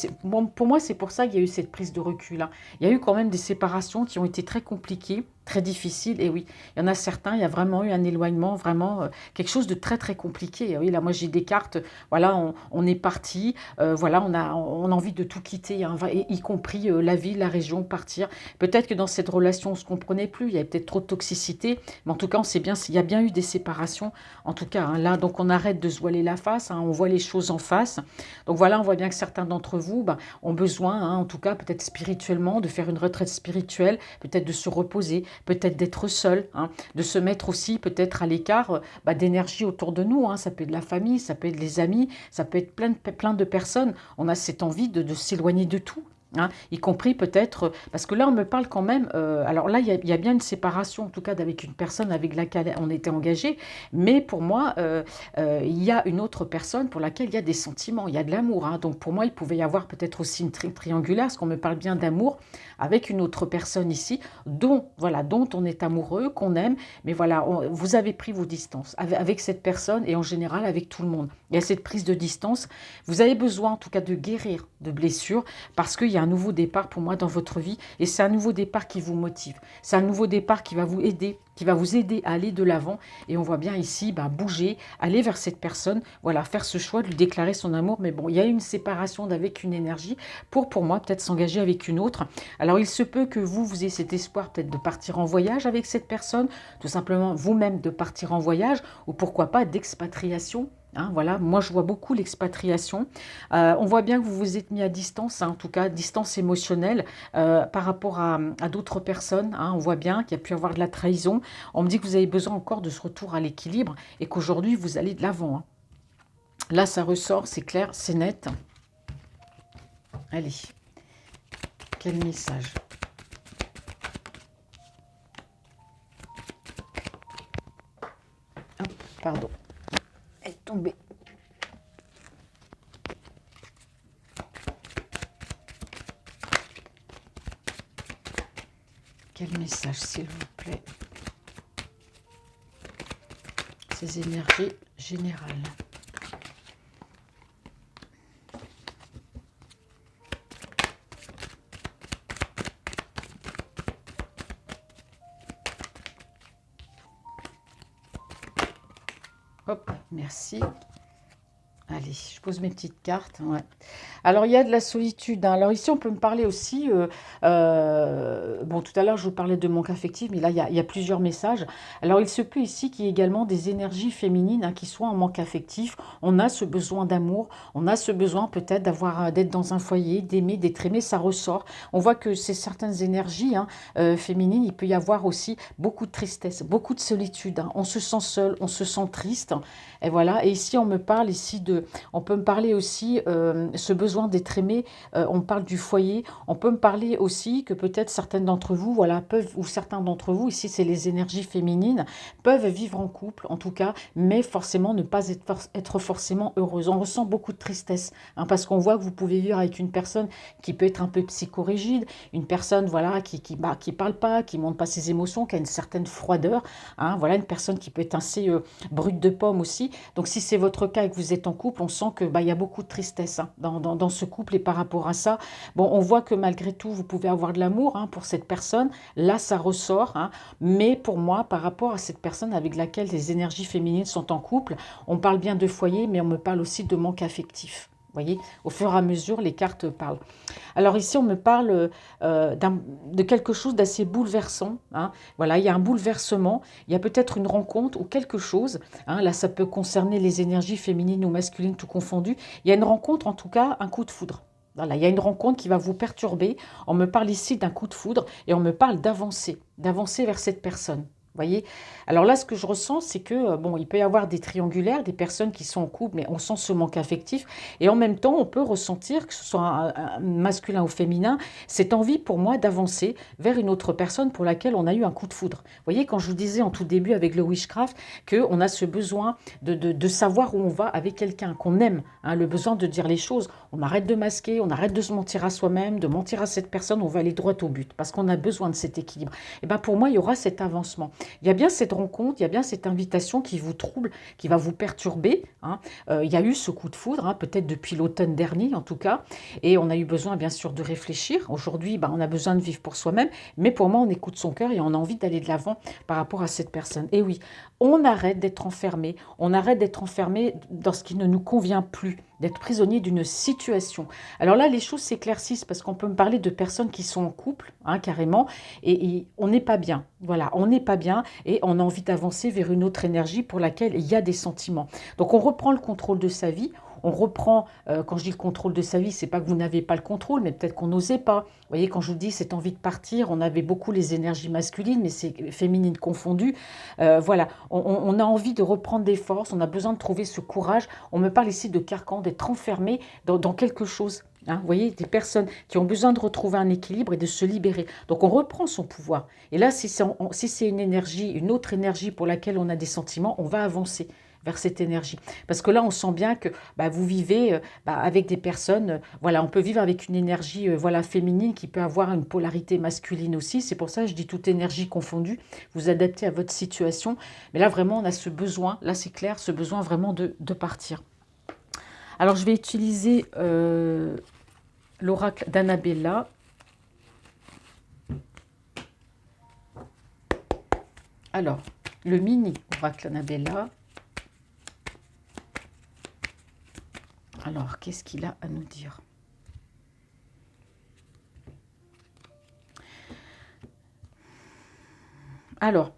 A: pour moi c'est pour ça qu'il y a eu cette prise de recul. Hein. Il y a eu quand même des séparations qui ont été très compliquées, très difficiles. Et oui, il y en a certains, il y a vraiment eu un éloignement, vraiment quelque chose de très très compliqué. Et oui, là moi j'ai des cartes, voilà, on est parti, voilà, on a envie de tout quitter, hein, y compris la ville, la région, partir. Peut-être que dans cette relation on ne se comprenait plus, il y avait peut-être trop de toxicité, mais en tout cas on sait bien s'il y a bien eu des séparations, en tout cas, hein, là, donc on arrête de se voiler la face, hein, on voit les choses en face. Donc voilà, on voit bien que certains d'entre vous ont besoin, hein, en tout cas peut-être spirituellement, de faire une retraite spirituelle, peut-être de se reposer, peut-être d'être seul, hein, de se mettre aussi peut-être à l'écart d'énergie autour de nous. Hein. Ça peut être de la famille, ça peut être les amis, ça peut être plein de personnes. On a cette envie de s'éloigner de tout. Hein, y compris peut-être, parce que là on me parle quand même, alors là il y a bien une séparation en tout cas avec une personne avec laquelle on était engagé, mais pour moi il y a une autre personne pour laquelle il y a des sentiments, il y a de l'amour, hein, donc pour moi il pouvait y avoir peut-être aussi une triangulaire, parce qu'on me parle bien d'amour avec une autre personne ici, dont on est amoureux, qu'on aime, mais voilà, vous avez pris vos distances avec cette personne et en général avec tout le monde. Il y a cette prise de distance, vous avez besoin en tout cas de guérir de blessures, parce qu'il y a un nouveau départ pour moi dans votre vie, et c'est un nouveau départ qui vous motive, c'est un nouveau départ qui va vous aider à aller de l'avant, et on voit bien ici bouger, aller vers cette personne, voilà, faire ce choix de lui déclarer son amour. Mais bon, il y a une séparation avec une énergie pour moi peut-être s'engager avec une autre. Alors il se peut que vous ayez cet espoir peut-être de partir en voyage avec cette personne, tout simplement vous-même de partir en voyage, ou pourquoi pas d'expatriation. hein, voilà, moi je vois beaucoup l'expatriation. On voit bien que vous vous êtes mis à distance, hein, en tout cas distance émotionnelle par rapport à d'autres personnes, hein. On voit bien qu'il y a pu avoir de la trahison. On me dit que vous avez besoin encore de ce retour à l'équilibre et qu'aujourd'hui vous allez de l'avant, hein. Là ça ressort, c'est clair, c'est net. Allez, quel message? Hop, pardon, elle est tombée. Quel message, s'il vous plaît? Ces énergies générales. Hop, merci. Allez, je pose mes petites cartes. Ouais. Alors, il y a de la solitude, hein. Alors ici, on peut me parler aussi... bon, tout à l'heure, je vous parlais de manque affectif, mais là, il y a plusieurs messages. Alors, il se peut ici qu'il y ait également des énergies féminines, hein, qui soient en manque affectif. On a ce besoin d'amour, on a ce besoin peut-être d'être dans un foyer, d'aimer, d'être aimé, ça ressort. On voit que ces certaines énergies, hein, féminines, il peut y avoir aussi beaucoup de tristesse, beaucoup de solitude, hein. On se sent seul, on se sent triste. Et voilà, et ici, on me parle ici de... On peut me parler aussi ce besoin d'être aimé, on parle du foyer, on peut me parler aussi que peut-être certaines d'entre vous, voilà, peuvent, ou certains d'entre vous, ici c'est les énergies féminines, peuvent vivre en couple en tout cas, mais forcément ne pas être forcément heureuse. On ressent beaucoup de tristesse, hein, parce qu'on voit que vous pouvez vivre avec une personne qui peut être un peu psychorigide, une personne voilà, qui parle pas, qui montre pas ses émotions, qui a une certaine froideur, hein, voilà, une personne qui peut être assez brute de pomme aussi. Donc si c'est votre cas et que vous êtes en couple, on sent que il y a beaucoup de tristesse, hein, dans ce couple et par rapport à ça. Bon, on voit que malgré tout, vous pouvez avoir de l'amour, hein, pour cette personne. Là, ça ressort, hein, mais pour moi, par rapport à cette personne avec laquelle les énergies féminines sont en couple, on parle bien de foyer, mais on me parle aussi de manque affectif. Vous voyez, au fur et à mesure, les cartes parlent. Alors ici, on me parle de quelque chose d'assez bouleversant, hein. Voilà, il y a un bouleversement, il y a peut-être une rencontre ou quelque chose, hein. Là, ça peut concerner les énergies féminines ou masculines, tout confondu. Il y a une rencontre, en tout cas, un coup de foudre. Voilà, il y a une rencontre qui va vous perturber. On me parle ici d'un coup de foudre et on me parle d'avancer vers cette personne. Voyez. Alors là, ce que je ressens, c'est que, bon, il peut y avoir des triangulaires, des personnes qui sont en couple, mais on sent ce manque affectif. Et en même temps, on peut ressentir, que ce soit un masculin ou féminin, cette envie pour moi d'avancer vers une autre personne pour laquelle on a eu un coup de foudre. Vous voyez, quand je vous disais en tout début avec le witchcraft, qu'on a ce besoin de savoir où on va avec quelqu'un qu'on aime, hein, le besoin de dire les choses. On arrête de masquer, on arrête de se mentir à soi-même, de mentir à cette personne, on va aller droit au but, parce qu'on a besoin de cet équilibre. Et bien pour moi, il y aura cet avancement. Il y a bien cette rencontre, il y a bien cette invitation qui vous trouble, qui va vous perturber, hein. Il y a eu ce coup de foudre, hein, peut-être depuis l'automne dernier en tout cas, et on a eu besoin bien sûr de réfléchir. Aujourd'hui, on a besoin de vivre pour soi-même, mais pour moi, on écoute son cœur et on a envie d'aller de l'avant par rapport à cette personne. Et oui, on arrête d'être enfermé dans ce qui ne nous convient plus, d'être prisonnier d'une situation. Alors là, les choses s'éclaircissent parce qu'on peut me parler de personnes qui sont en couple, hein, carrément, et on n'est pas bien. Voilà, on n'est pas bien et on a envie d'avancer vers une autre énergie pour laquelle il y a des sentiments. Donc on reprend le contrôle de sa vie, on reprend, quand je dis le contrôle de sa vie, c'est pas que vous n'avez pas le contrôle, mais peut-être qu'on n'osait pas. Vous voyez, quand je vous dis cette envie de partir, on avait beaucoup les énergies masculines, mais c'est féminines confondues. Voilà, on a envie de reprendre des forces, on a besoin de trouver ce courage. On me parle ici de carcan, d'être enfermé dans quelque chose. Hein, vous voyez, des personnes qui ont besoin de retrouver un équilibre et de se libérer. Donc on reprend son pouvoir. Et là, si c'est une énergie, une autre énergie pour laquelle on a des sentiments, on va avancer vers cette énergie. Parce que là, on sent bien que vous vivez avec des personnes, voilà, on peut vivre avec une énergie voilà, féminine qui peut avoir une polarité masculine aussi. C'est pour ça que je dis toute énergie confondue, vous adaptez à votre situation. Mais là, vraiment, on a ce besoin, là c'est clair, ce besoin vraiment de partir. Alors, je vais utiliser l'oracle d'Annabella. Alors, le mini oracle d'Annabella. Alors, qu'est-ce qu'il a à nous dire? Alors,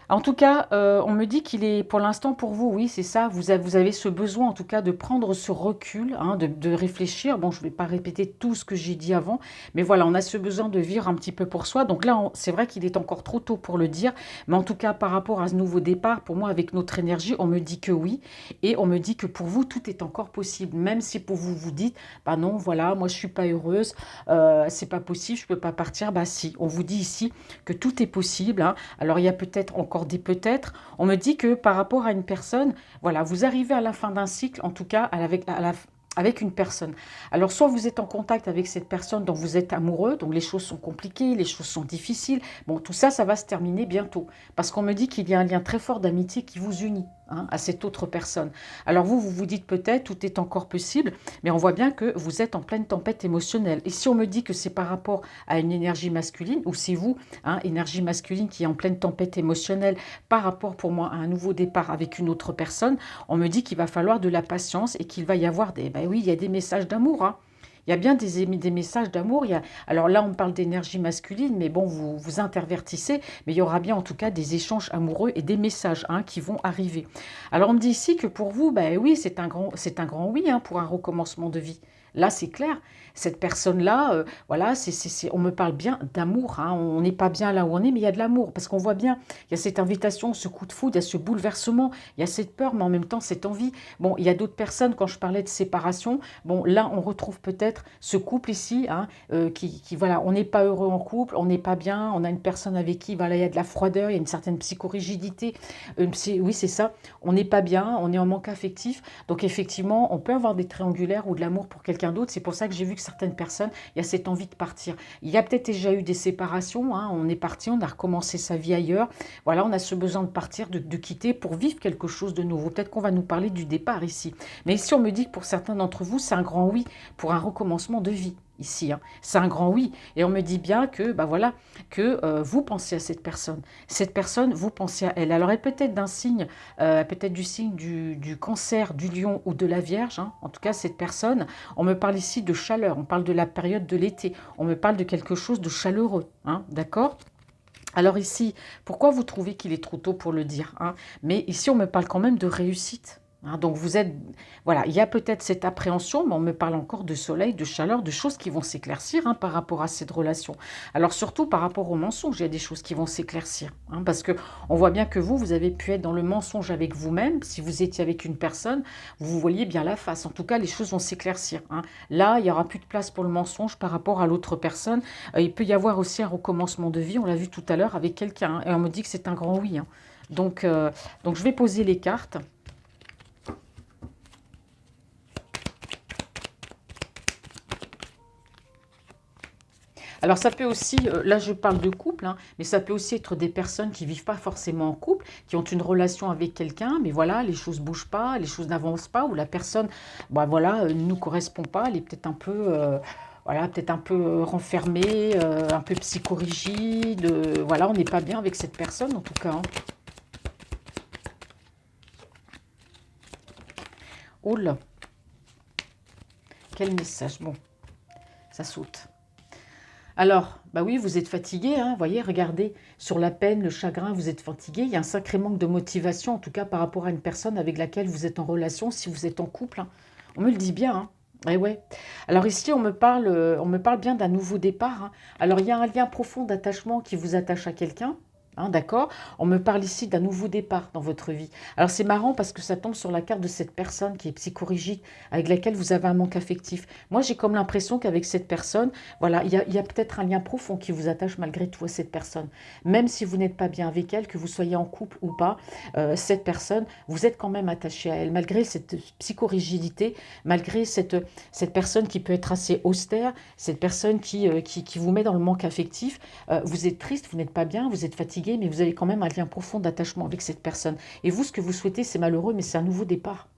A: En tout cas, on me dit qu'il est pour l'instant pour vous, oui, c'est ça. Vous avez ce besoin, en tout cas, de prendre ce recul, hein, de réfléchir. Bon, je ne vais pas répéter tout ce que j'ai dit avant, mais voilà, on a ce besoin de vivre un petit peu pour soi. Donc là, c'est vrai qu'il est encore trop tôt pour le dire, mais en tout cas, par rapport à ce nouveau départ, pour moi, avec notre énergie, on me dit que oui, et on me dit que pour vous, tout est encore possible, même si pour vous, vous dites, bah non, voilà, moi, je suis pas heureuse, c'est pas possible, je peux pas partir. Bah si, on vous dit ici que tout est possible, hein. Alors, il y a peut-être encore des peut-être. On me dit que par rapport à une personne, voilà, vous arrivez à la fin d'un cycle, en tout cas avec une personne. Alors, soit vous êtes en contact avec cette personne dont vous êtes amoureux, donc les choses sont compliquées, les choses sont difficiles. Bon, tout ça, ça va se terminer bientôt. Parce qu'on me dit qu'il y a un lien très fort d'amitié qui vous unit, hein, à cette autre personne. Alors vous vous dites peut-être, tout est encore possible, mais on voit bien que vous êtes en pleine tempête émotionnelle. Et si on me dit que c'est par rapport à une énergie masculine, ou c'est vous, hein, énergie masculine qui est en pleine tempête émotionnelle par rapport pour moi à un nouveau départ avec une autre personne, on me dit qu'il va falloir de la patience et qu'il va y avoir des... Ben oui, il y a des messages d'amour, hein. Il y a bien des messages d'amour. Alors là, on parle d'énergie masculine, mais bon, vous intervertissez, mais il y aura bien en tout cas des échanges amoureux et des messages, hein, qui vont arriver. Alors on me dit ici que pour vous, ben oui, c'est un grand oui, hein, pour un recommencement de vie. Là, c'est clair. Cette personne-là, voilà, on me parle bien d'amour, hein. On n'est pas bien là où on est, mais il y a de l'amour. Parce qu'on voit bien, il y a cette invitation, ce coup de foudre, il y a ce bouleversement, il y a cette peur, mais en même temps, cette envie. Bon, il y a d'autres personnes, quand je parlais de séparation, bon, là, on retrouve peut-être ce couple ici, hein, voilà, on n'est pas heureux en couple, on n'est pas bien, on a une personne avec qui, voilà, il y a de la froideur, il y a une certaine psychorigidité. Oui, c'est ça, on n'est pas bien, on est en manque affectif. Donc, effectivement, on peut avoir des triangulaires ou de l'amour pour quelqu'un d'autre. C'est pour ça que j'ai vu que certaines personnes, il y a cette envie de partir. Il y a peut-être déjà eu des séparations, hein, on est parti, on a recommencé sa vie ailleurs. Voilà, on a ce besoin de partir, de quitter pour vivre quelque chose de nouveau. Peut-être qu'on va nous parler du départ ici. Mais ici, on me dit que pour certains d'entre vous, c'est un grand oui pour un recommencement de vie. Ici, hein. C'est un grand oui. Et on me dit bien que, bah voilà, que vous pensez à cette personne. Cette personne, vous pensez à elle. Alors, elle peut être d'un signe, peut-être du signe du cancer, du lion ou de la vierge, hein. En tout cas, cette personne, on me parle ici de chaleur. On parle de la période de l'été. On me parle de quelque chose de chaleureux, hein, d'accord? Alors ici, pourquoi vous trouvez qu'il est trop tôt pour le dire, hein? Mais ici, on me parle quand même de réussite, hein. Donc vous êtes... Voilà, il y a peut-être cette appréhension, mais on me parle encore de soleil, de chaleur, de choses qui vont s'éclaircir, hein, par rapport à cette relation. Alors surtout par rapport au mensonge, il y a des choses qui vont s'éclaircir, hein, parce que on voit bien que vous avez pu être dans le mensonge avec vous-même. Si vous étiez avec une personne, vous voyez bien la face. En tout cas, les choses vont s'éclaircir, hein. Là, il n'y aura plus de place pour le mensonge par rapport à l'autre personne. Il peut y avoir aussi un recommencement de vie, on l'a vu tout à l'heure avec quelqu'un, hein, et on me dit que c'est un grand oui, hein. Donc je vais poser les cartes. Alors ça peut aussi, là je parle de couple, hein, mais ça peut aussi être des personnes qui ne vivent pas forcément en couple, qui ont une relation avec quelqu'un, mais voilà, les choses ne bougent pas, les choses n'avancent pas, ou la personne, bah voilà, ne nous correspond pas, elle est peut-être un peu... voilà, peut-être un peu renfermée, un peu psychorigide. Voilà, on n'est pas bien avec cette personne en tout cas, hein. Oh là, quel message. Bon, ça saute. Alors, bah oui, vous êtes fatigué, hein, voyez, regardez, sur la peine, le chagrin, vous êtes fatigué. Il y a un sacré manque de motivation, en tout cas par rapport à une personne avec laquelle vous êtes en relation, si vous êtes en couple, hein. On me le dit bien, hein. Eh ouais. Alors ici, on me parle bien d'un nouveau départ, hein. Alors, il y a un lien profond d'attachement qui vous attache à quelqu'un, hein, d'accord? On me parle ici d'un nouveau départ dans votre vie. Alors, c'est marrant parce que ça tombe sur la carte de cette personne qui est psychorigide, avec laquelle vous avez un manque affectif. Moi, j'ai comme l'impression qu'avec cette personne, voilà, il y a peut-être un lien profond qui vous attache malgré tout à cette personne. Même si vous n'êtes pas bien avec elle, que vous soyez en couple ou pas, cette personne, vous êtes quand même attaché à elle, malgré cette psychorigidité, malgré cette personne qui peut être assez austère, cette personne qui vous met dans le manque affectif. Vous êtes triste, vous n'êtes pas bien, vous êtes fatigué, mais vous avez quand même un lien profond d'attachement avec cette personne. Et vous, ce que vous souhaitez, c'est malheureux, mais c'est un nouveau départ.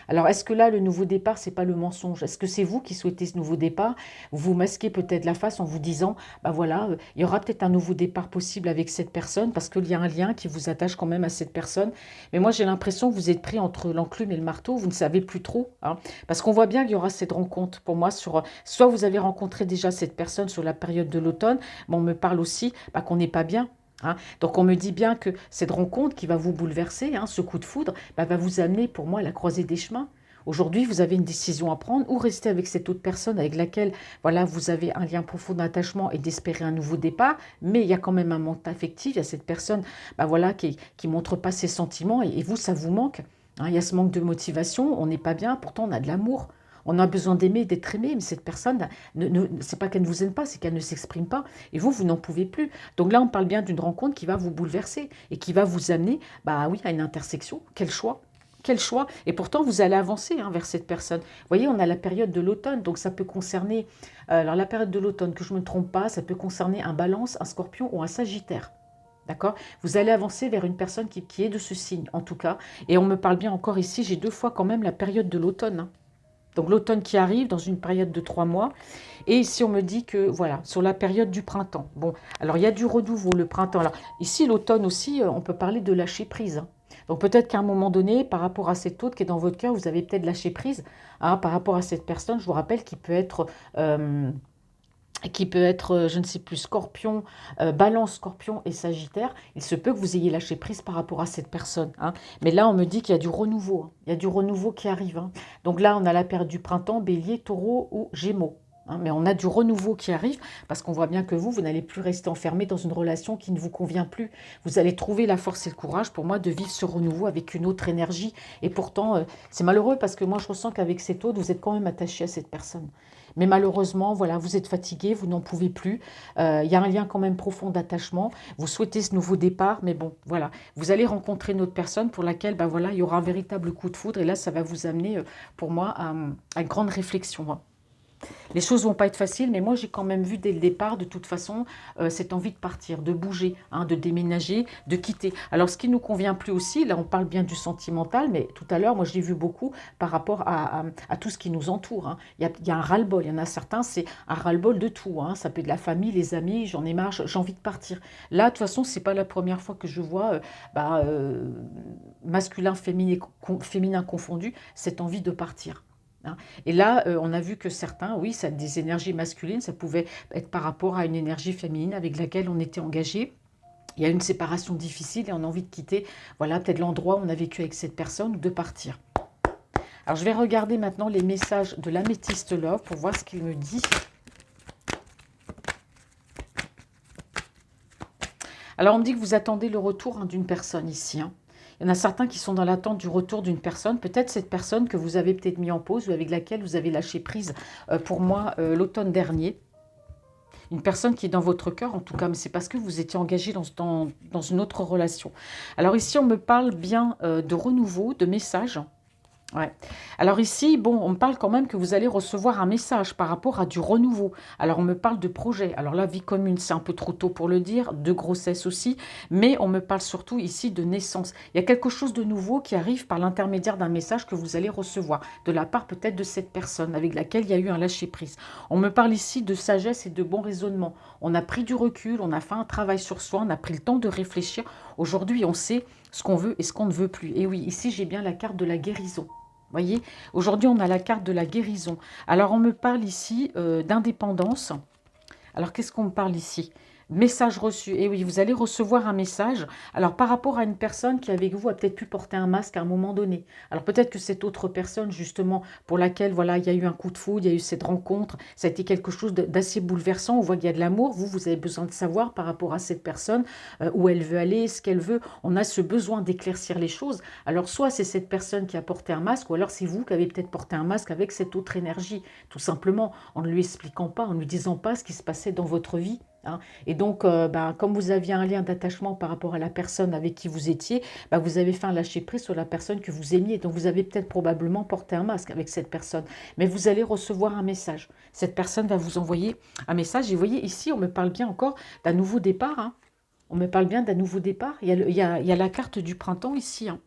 A: Alors, est-ce que là, le nouveau départ, c'est pas le mensonge? Est-ce que c'est vous qui souhaitez ce nouveau départ? Vous vous masquez peut-être la face en vous disant, bah voilà, il y aura peut-être un nouveau départ possible avec cette personne parce qu'il y a un lien qui vous attache quand même à cette personne. Mais moi, j'ai l'impression que vous êtes pris entre l'enclume et le marteau, vous ne savez plus trop, hein, parce qu'on voit bien qu'il y aura cette rencontre. Pour moi, soit vous avez rencontré déjà cette personne sur la période de l'automne, mais on me parle aussi bah, qu'on n'est pas bien. hein. Donc on me dit bien que cette rencontre qui va vous bouleverser, hein, ce coup de foudre, bah, va vous amener pour moi à la croisée des chemins. Aujourd'hui, vous avez une décision à prendre, ou rester avec cette autre personne avec laquelle voilà, vous avez un lien profond d'attachement et d'espérer un nouveau départ, mais il y a quand même un manque affectif, il y a cette personne bah, voilà, qui ne montre pas ses sentiments, et vous, ça vous manque, hein. Il y a ce manque de motivation, on n'est pas bien, pourtant on a de l'amour. On a besoin d'aimer, d'être aimé, mais cette personne, c'est pas qu'elle ne vous aime pas, c'est qu'elle ne s'exprime pas. Et vous n'en pouvez plus. Donc là, on parle bien d'une rencontre qui va vous bouleverser et qui va vous amener, bah oui, à une intersection. Quel choix? Quel choix? Et pourtant, vous allez avancer hein, vers cette personne. Vous voyez, on a la période de l'automne, donc ça peut concerner... alors la période de l'automne, que je ne me trompe pas, ça peut concerner un Balance, un Scorpion ou un Sagittaire. D'accord? Vous allez avancer vers une personne qui est de ce signe, en tout cas. Et on me parle bien encore ici, j'ai 2 fois quand même la période de l'automne, hein. Donc l'automne qui arrive dans une période de 3 mois. Et ici, on me dit que, voilà, sur la période du printemps. Bon, alors il y a du renouveau, le printemps. Alors ici, l'automne aussi, on peut parler de lâcher prise, hein. Donc peut-être qu'à un moment donné, par rapport à cet autre qui est dans votre cœur, vous avez peut-être lâché prise hein, par rapport à cette personne, je vous rappelle, euh, qui peut être, je ne sais plus, Scorpion, Balance, Scorpion et Sagittaire. Il se peut que vous ayez lâché prise par rapport à cette personne, hein. Mais là, on me dit qu'il y a du renouveau, hein. Il y a du renouveau qui arrive, hein. Donc là, on a la période du printemps, Bélier, Taureau ou Gémeaux, hein. Mais on a du renouveau qui arrive parce qu'on voit bien que vous n'allez plus rester enfermé dans une relation qui ne vous convient plus. Vous allez trouver la force et le courage, pour moi, de vivre ce renouveau avec une autre énergie. Et pourtant, c'est malheureux parce que moi, je ressens qu'avec cet autre, vous êtes quand même attaché à cette personne. Mais malheureusement, voilà, vous êtes fatigué, vous n'en pouvez plus. Il y a un lien quand même profond d'attachement. Vous souhaitez ce nouveau départ, mais bon, voilà. Vous allez rencontrer une autre personne pour laquelle, ben voilà, il y aura un véritable coup de foudre. Et là, ça va vous amener, pour moi, à une grande réflexion, hein. Les choses vont pas être faciles, mais moi j'ai quand même vu dès le départ, de toute façon, cette envie de partir, de bouger, hein, de déménager, de quitter. Alors ce qui nous convient plus aussi, là on parle bien du sentimental, mais tout à l'heure, moi je l'ai vu beaucoup par rapport à tout ce qui nous entoure, hein. Il y a un ras-le-bol, il y en a certains, c'est un ras-le-bol de tout, hein. Ça peut être la famille, les amis, j'en ai marre, j'ai envie de partir. Là, de toute façon, c'est pas la première fois que je vois, bah, masculin, féminin confondu, cette envie de partir, hein. Et là, on a vu que certains, oui, ça a des énergies masculines, ça pouvait être par rapport à une énergie féminine avec laquelle on était engagé. Il y a une séparation difficile et on a envie de quitter, voilà, peut-être l'endroit où on a vécu avec cette personne ou de partir. Alors, je vais regarder maintenant les messages de l'améthyste Love pour voir ce qu'il me dit. Alors, on me dit que vous attendez le retour hein, d'une personne ici, hein. Il y en a certains qui sont dans l'attente du retour d'une personne, peut-être cette personne que vous avez peut-être mis en pause ou avec laquelle vous avez lâché prise, pour moi, l'automne dernier. Une personne qui est dans votre cœur, en tout cas, mais c'est parce que vous étiez engagé dans une autre relation. Alors ici, on me parle bien de renouveau, de messages. Ouais. Alors ici, bon, on me parle quand même que vous allez recevoir un message par rapport à du renouveau. Alors on me parle de projet. Alors la vie commune, c'est un peu trop tôt pour le dire, de grossesse aussi, mais on me parle surtout ici de naissance. Il y a quelque chose de nouveau qui arrive par l'intermédiaire d'un message que vous allez recevoir, de la part peut-être de cette personne avec laquelle il y a eu un lâcher-prise. On me parle ici de sagesse et de bon raisonnement. On a pris du recul, on a fait un travail sur soi, on a pris le temps de réfléchir. Aujourd'hui, on sait ce qu'on veut et ce qu'on ne veut plus. Et oui, ici, j'ai bien la carte de la guérison. Voyez, aujourd'hui, on a la carte de la guérison. Alors, on me parle ici d'indépendance. Alors, qu'est-ce qu'on me parle ici? Message reçu. Et oui, vous allez recevoir un message. Alors, par rapport à une personne qui, avec vous, a peut-être pu porter un masque à un moment donné. Alors, peut-être que cette autre personne, justement, pour laquelle, voilà, il y a eu un coup de foudre, il y a eu cette rencontre, ça a été quelque chose d'assez bouleversant. On voit qu'il y a de l'amour. Vous avez besoin de savoir par rapport à cette personne où elle veut aller, ce qu'elle veut. On a ce besoin d'éclaircir les choses. Alors, soit c'est cette personne qui a porté un masque, ou alors c'est vous qui avez peut-être porté un masque avec cette autre énergie. Tout simplement, en ne lui expliquant pas, en ne lui disant pas ce qui se passait dans votre vie, hein. Et donc, comme vous aviez un lien d'attachement par rapport à la personne avec qui vous étiez, vous avez fait un lâcher-prise sur la personne que vous aimiez. Donc, vous avez peut-être probablement porté un masque avec cette personne. Mais vous allez recevoir un message. Cette personne va vous envoyer un message. Et vous voyez, ici, on me parle bien encore d'un nouveau départ, hein. On me parle bien d'un nouveau départ. Il y a la carte du printemps ici, hein.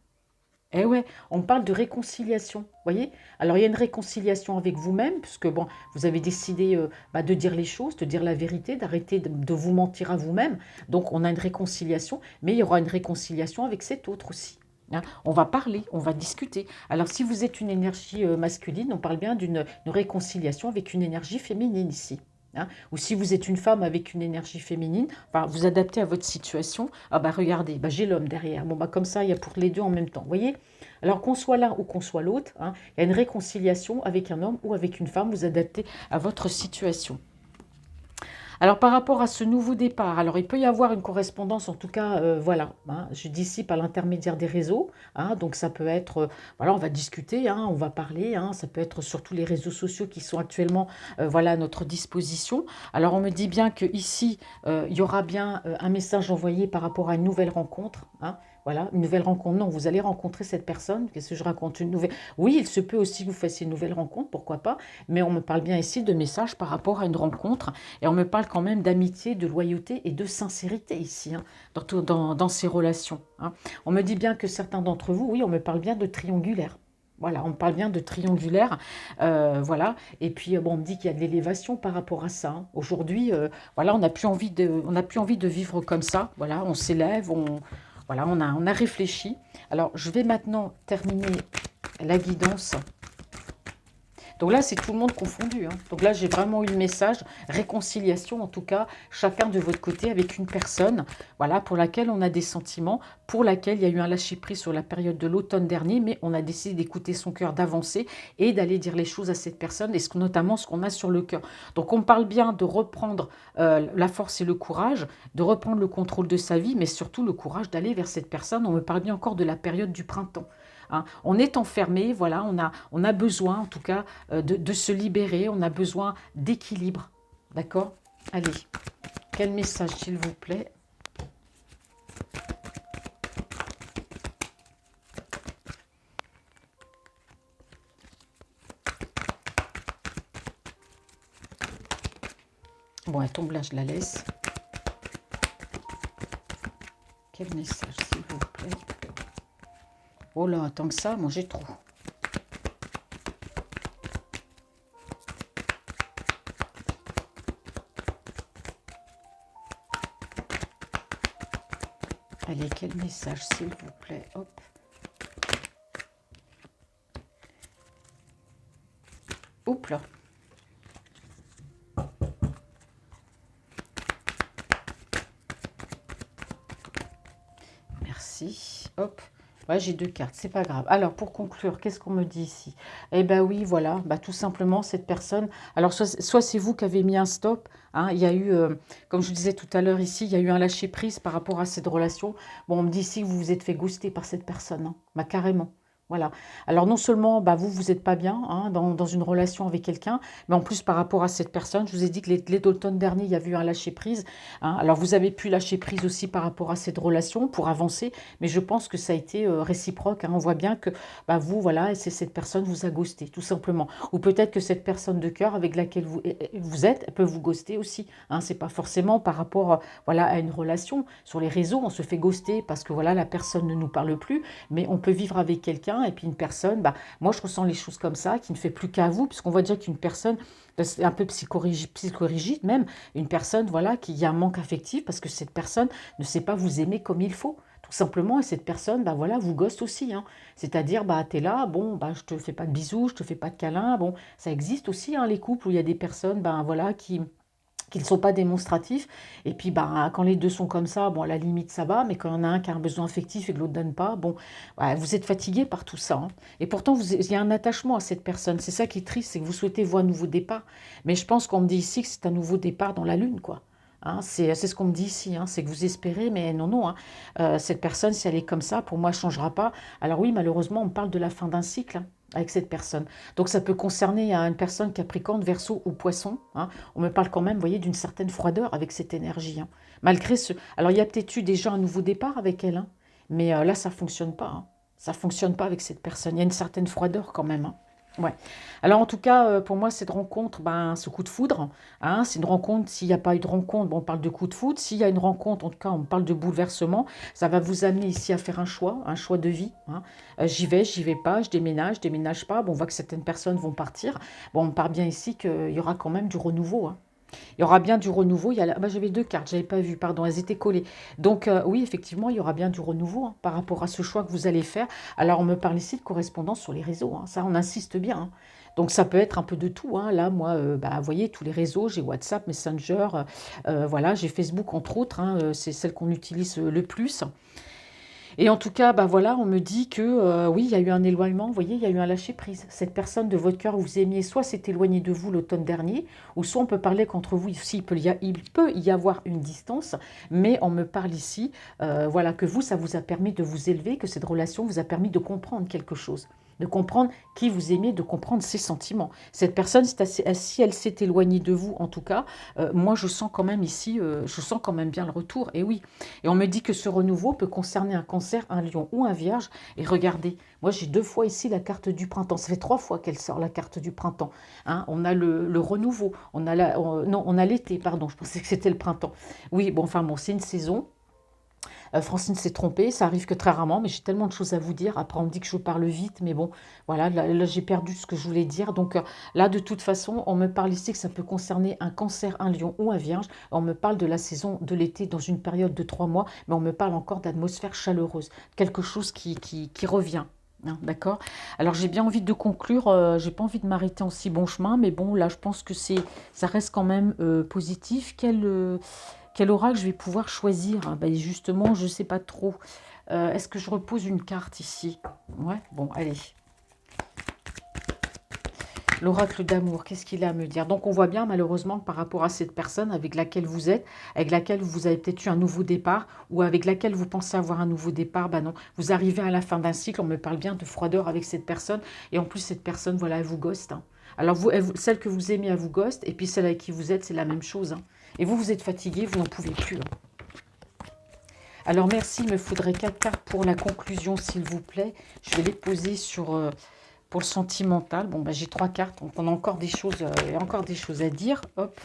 A: Eh ouais, on parle de réconciliation, vous voyez? Alors, il y a une réconciliation avec vous-même, puisque bon, vous avez décidé de dire les choses, de dire la vérité, d'arrêter de vous mentir à vous-même. Donc, on a une réconciliation, mais il y aura une réconciliation avec cet autre aussi, hein. On va parler, on va discuter. Alors, si vous êtes une énergie masculine, on parle bien d'une réconciliation avec une énergie féminine ici. hein. Ou si vous êtes une femme avec une énergie féminine, enfin, vous adaptez à votre situation. Ah bah regardez, bah, j'ai l'homme derrière. Bon bah comme ça, il y a pour les deux en même temps. Vous voyez? Alors qu'on soit l'un ou qu'on soit l'autre, hein, il y a une réconciliation avec un homme ou avec une femme. Vous adaptez à votre situation. Alors par rapport à ce nouveau départ, alors il peut y avoir une correspondance, en tout cas, voilà, hein, je dis ici par l'intermédiaire des réseaux, hein, donc ça peut être, voilà, on va discuter, hein, on va parler, hein, ça peut être sur tous les réseaux sociaux qui sont actuellement, voilà, à notre disposition. Alors on me dit bien que ici, il y aura bien un message envoyé par rapport à une nouvelle rencontre, hein, voilà, une nouvelle rencontre. Non, vous allez rencontrer cette personne. Qu'est-ce que je raconte? Une nouvelle. Oui, il se peut aussi que vous fassiez une nouvelle rencontre, pourquoi pas. Mais on me parle bien ici de messages par rapport à une rencontre. Et on me parle quand même d'amitié, de loyauté et de sincérité ici, hein, dans ces relations, hein. On me dit bien que certains d'entre vous, oui, on me parle bien de triangulaire. Voilà, on me parle bien de triangulaire, voilà. Et puis, bon, on me dit qu'il y a de l'élévation par rapport à ça, hein. Aujourd'hui, voilà, on n'a plus envie de vivre comme ça. Voilà, on s'élève, voilà, on a réfléchi. Alors, je vais maintenant terminer la guidance. Donc là, c'est tout le monde confondu, hein. Donc là, j'ai vraiment eu le message, réconciliation, en tout cas, chacun de votre côté avec une personne, voilà, pour laquelle on a des sentiments, pour laquelle il y a eu un lâcher-prise sur la période de l'automne dernier, mais on a décidé d'écouter son cœur, d'avancer et d'aller dire les choses à cette personne, et notamment ce qu'on a sur le cœur. Donc on parle bien de reprendre la force et le courage, de reprendre le contrôle de sa vie, mais surtout le courage d'aller vers cette personne. On me parle bien encore de la période du printemps, hein. On est enfermé, voilà, on a besoin en tout cas de se libérer, on a besoin d'équilibre, d'accord? Allez, quel message s'il vous plaît? Bon, elle tombe là, je la laisse. Quel message s'il vous plaît? Oh là, tant que ça, moi j'ai trop. Allez, quel message s'il vous plaît? Hop. Oups là. Merci. Hop. Ouais, j'ai deux cartes, c'est pas grave. Alors, pour conclure, qu'est-ce qu'on me dit ici? Eh ben oui, voilà, bah, tout simplement, cette personne... Alors, soit c'est vous qui avez mis un stop, hein, il y a eu, comme je disais tout à l'heure ici, il y a eu un lâcher-prise par rapport à cette relation. Bon, on me dit ici que vous vous êtes fait ghoster par cette personne, hein, bah, carrément. Voilà. Alors non seulement bah, vous n'êtes pas bien, hein, dans une relation avec quelqu'un, mais en plus par rapport à cette personne, je vous ai dit que l'automne dernier, il y a eu un lâcher-prise, hein. Alors vous avez pu lâcher prise aussi par rapport à cette relation pour avancer, mais je pense que ça a été réciproque, hein. On voit bien que bah, vous, voilà, et c'est cette personne vous a ghosté, tout simplement. Ou peut-être que cette personne de cœur avec laquelle vous êtes, elle peut vous ghoster aussi, hein. C'est pas forcément par rapport voilà, à une relation. Sur les réseaux, on se fait ghoster parce que voilà, la personne ne nous parle plus, mais on peut vivre avec quelqu'un et puis une personne, bah, moi je ressens les choses comme ça, qui ne fait plus qu'à vous, puisqu'on voit déjà qu'une personne, c'est un peu psychorigide même, une personne voilà, qui a un manque affectif parce que cette personne ne sait pas vous aimer comme il faut. Tout simplement, et cette personne, bah voilà, vous ghoste aussi, hein. C'est-à-dire, bah, tu es là, bon, bah, je te fais pas de bisous, je te fais pas de câlins. Bon, ça existe aussi, hein, les couples où il y a des personnes, ben voilà, qui ne sont pas démonstratifs. Et puis, bah, quand les deux sont comme ça, bon, à la limite, ça va. Mais quand il y en a un qui a un besoin affectif et que l'autre ne donne pas, bon, ouais, vous êtes fatigué par tout ça, hein. Et pourtant, il y a un attachement à cette personne. C'est ça qui est triste, c'est que vous souhaitez voir un nouveau départ. Mais je pense qu'on me dit ici que c'est un nouveau départ dans la Lune, quoi. Hein, c'est ce qu'on me dit ici, hein, c'est que vous espérez, mais non, non, hein. Cette personne, si elle est comme ça, pour moi, elle ne changera pas. Alors oui, malheureusement, on parle de la fin d'un cycle, hein, avec cette personne. Donc ça peut concerner une personne Capricorne, Verseau ou Poisson, hein. On me parle quand même, vous voyez, d'une certaine froideur avec cette énergie, hein. Malgré ce... Alors il y a peut-être eu déjà un nouveau départ avec elle, hein, mais là, ça ne fonctionne pas, hein. Ça ne fonctionne pas avec cette personne. Il y a une certaine froideur quand même, hein. Ouais. Alors en tout cas, pour moi, cette rencontre, ben, ce coup de foudre, hein, c'est une rencontre. S'il n'y a pas eu de rencontre, bon, on parle de coup de foudre. S'il y a une rencontre, en tout cas, on parle de bouleversement. Ça va vous amener ici à faire un choix de vie, hein. J'y vais pas, je déménage pas. Bon, on voit que certaines personnes vont partir. Bon, on part bien ici qu'il y aura quand même du renouveau, hein. Il y aura bien du renouveau. Bah, j'avais deux cartes, j'avais pas vu, pardon, elles étaient collées. Donc oui, effectivement, il y aura bien du renouveau, hein, par rapport à ce choix que vous allez faire. Alors on me parle ici de correspondance sur les réseaux, hein, ça on insiste bien, hein. Donc ça peut être un peu de tout, hein. Là, moi, bah, vous voyez, tous les réseaux, j'ai WhatsApp, Messenger, voilà, j'ai Facebook entre autres, hein, c'est celle qu'on utilise le plus. Et en tout cas, bah voilà, on me dit que oui, il y a eu un éloignement, vous voyez, il y a eu un lâcher-prise. Cette personne de votre cœur, vous aimiez, soit s'est éloignée de vous l'automne dernier, ou soit on peut parler qu'entre vous, ici, il peut y avoir une distance, mais on me parle ici, voilà, que vous, ça vous a permis de vous élever, que cette relation vous a permis de comprendre quelque chose, de comprendre qui vous aimez, de comprendre ses sentiments. Cette personne, si elle s'est éloignée de vous, en tout cas, moi, je sens quand même ici, je sens quand même bien le retour, et oui. Et on me dit que ce renouveau peut concerner un cancer, un lion ou un vierge. Et regardez, moi j'ai 2 fois ici la carte du printemps. Ça fait 3 fois qu'elle sort la carte du printemps. Hein, on a le renouveau, non, on a l'été, pardon, je pensais que c'était le printemps. Oui, bon, enfin bon, c'est une saison. Francine s'est trompée, ça arrive que très rarement, mais j'ai tellement de choses à vous dire. Après, on me dit que je parle vite, mais bon, voilà, là, j'ai perdu ce que je voulais dire. Donc là, de toute façon, on me parle ici que ça peut concerner un cancer, un lion ou un vierge. On me parle de la saison de l'été dans une période de 3 mois, mais on me parle encore d'atmosphère chaleureuse, quelque chose qui revient. Hein, d'accord. Alors j'ai bien envie de conclure, j'ai pas envie de m'arrêter en si bon chemin, mais bon là je pense que ça reste quand même positif. Quel oracle je vais pouvoir choisir? Ah, ben justement, je ne sais pas trop. Est-ce que je repose une carte ici? Ouais, bon, allez. L'oracle d'amour, qu'est-ce qu'il a à me dire? Donc, on voit bien, malheureusement, que par rapport à cette personne avec laquelle vous êtes, avec laquelle vous avez peut-être eu un nouveau départ, ou avec laquelle vous pensez avoir un nouveau départ, ben non, vous arrivez à la fin d'un cycle, on me parle bien de froideur avec cette personne, et en plus, cette personne, voilà, elle vous ghost. Hein. Alors, celle que vous aimez, elle vous ghost, et puis celle avec qui vous êtes, c'est la même chose. Hein. Et vous, vous êtes fatigué, vous n'en pouvez plus. Hein. Alors merci, il me faudrait 4 cartes pour la conclusion, s'il vous plaît. Je vais les poser pour le sentimental. Bon, bah, j'ai 3 cartes, donc on a encore des choses, il y a encore des choses à dire. Hop.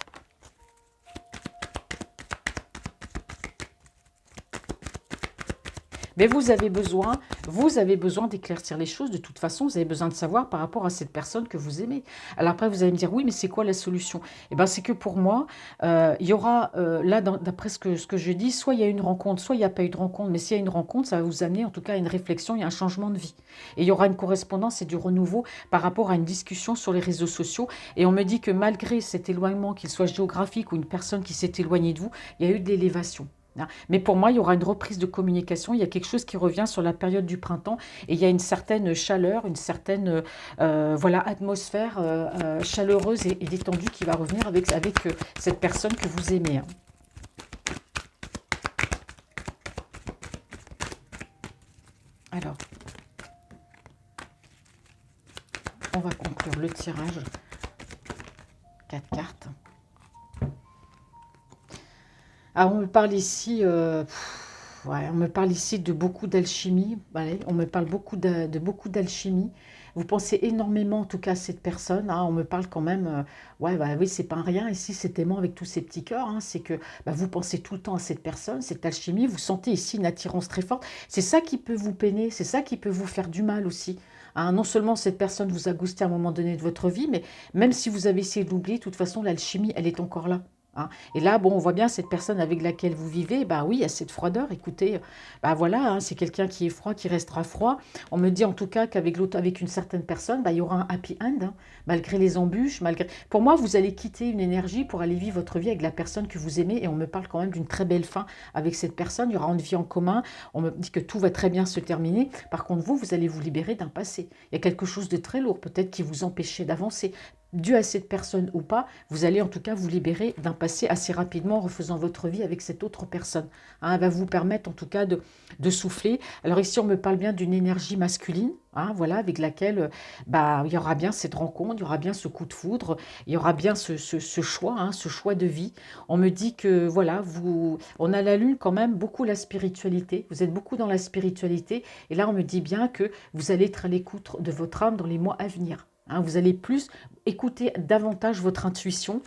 A: Mais vous avez besoin d'éclaircir les choses. De toute façon, vous avez besoin de savoir par rapport à cette personne que vous aimez. Alors après, vous allez me dire, oui, mais c'est quoi la solution? Eh bien, c'est que pour moi, il y aura, là, d'après ce que je dis, soit il y a une rencontre, soit il n'y a pas eu de rencontre. Mais s'il y a une rencontre, ça va vous amener en tout cas à une réflexion et un changement de vie. Et il y aura une correspondance et du renouveau par rapport à une discussion sur les réseaux sociaux. Et on me dit que malgré cet éloignement, qu'il soit géographique ou une personne qui s'est éloignée de vous, il y a eu de l'élévation. Hein. Mais pour moi, il y aura une reprise de communication. Il y a quelque chose qui revient sur la période du printemps et il y a une certaine chaleur, une certaine voilà, atmosphère chaleureuse et détendue qui va revenir avec cette personne que vous aimez. Hein. Alors, on va conclure le tirage. 4 cartes. Ah, on me parle ici... ouais, on me parle ici de beaucoup d'alchimie. Allez, on me parle de beaucoup d'alchimie. Vous pensez énormément, en tout cas, à cette personne. Hein, on me parle quand même. Ouais, bah oui, c'est pas un rien. Ici, c'est aimant avec tous ces petits cœurs. Hein, c'est que bah, vous pensez tout le temps à cette personne, cette alchimie. Vous sentez ici une attirance très forte. C'est ça qui peut vous peiner. C'est ça qui peut vous faire du mal aussi. Hein, non seulement cette personne vous a ghosté à un moment donné de votre vie, mais même si vous avez essayé de l'oublier, de toute façon, l'alchimie, elle est encore là. Hein. Et là, bon, on voit bien cette personne avec laquelle vous vivez, bah oui, il y a cette froideur. Écoutez, bah voilà, hein, c'est quelqu'un qui est froid, qui restera froid. On me dit en tout cas qu'avec l'autre, avec une certaine personne, bah, il y aura un happy end, hein, malgré les embûches, malgré. Pour moi, vous allez quitter une énergie pour aller vivre votre vie avec la personne que vous aimez. Et on me parle quand même d'une très belle fin avec cette personne. Il y aura une vie en commun. On me dit que tout va très bien se terminer. Par contre, vous allez vous libérer d'un passé. Il y a quelque chose de très lourd, peut-être qui vous empêchait d'avancer. Dû à cette personne ou pas, vous allez en tout cas vous libérer d'un passé assez rapidement en refaisant votre vie avec cette autre personne. Hein, elle va vous permettre en tout cas de souffler. Alors ici, on me parle bien d'une énergie masculine, hein, voilà, avec laquelle bah, il y aura bien cette rencontre, il y aura bien ce coup de foudre, il y aura bien ce choix, hein, ce choix de vie. On me dit que voilà, on a la lune quand même, beaucoup la spiritualité, vous êtes beaucoup dans la spiritualité, et là on me dit bien que vous allez être à l'écoute de votre âme dans les mois à venir. Hein, vous allez plus écouter davantage votre intuition.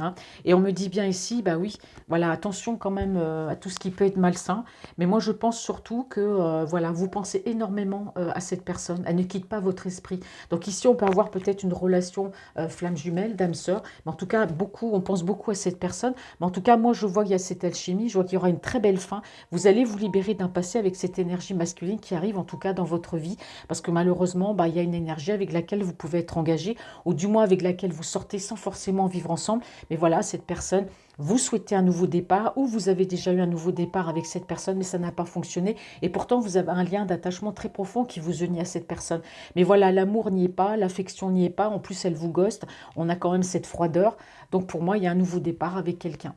A: hein. Et on me dit bien ici, bah oui, voilà, attention quand même à tout ce qui peut être malsain. Mais moi, je pense surtout que, voilà, vous pensez énormément à cette personne. Elle ne quitte pas votre esprit. Donc ici, on peut avoir peut-être une relation flamme jumelle, d'âme sœur. Mais en tout cas, beaucoup, on pense beaucoup à cette personne. Mais en tout cas, moi, je vois qu'il y a cette alchimie. Je vois qu'il y aura une très belle fin. Vous allez vous libérer d'un passé avec cette énergie masculine qui arrive, en tout cas, dans votre vie. Parce que malheureusement, bah, il y a une énergie avec laquelle vous pouvez être engagé, ou du moins avec laquelle vous sortez sans forcément vivre ensemble. Mais voilà, cette personne, vous souhaitez un nouveau départ ou vous avez déjà eu un nouveau départ avec cette personne, mais ça n'a pas fonctionné. Et pourtant, vous avez un lien d'attachement très profond qui vous unit à cette personne. Mais voilà, l'amour n'y est pas, l'affection n'y est pas. En plus, elle vous ghoste. On a quand même cette froideur. Donc pour moi, il y a un nouveau départ avec quelqu'un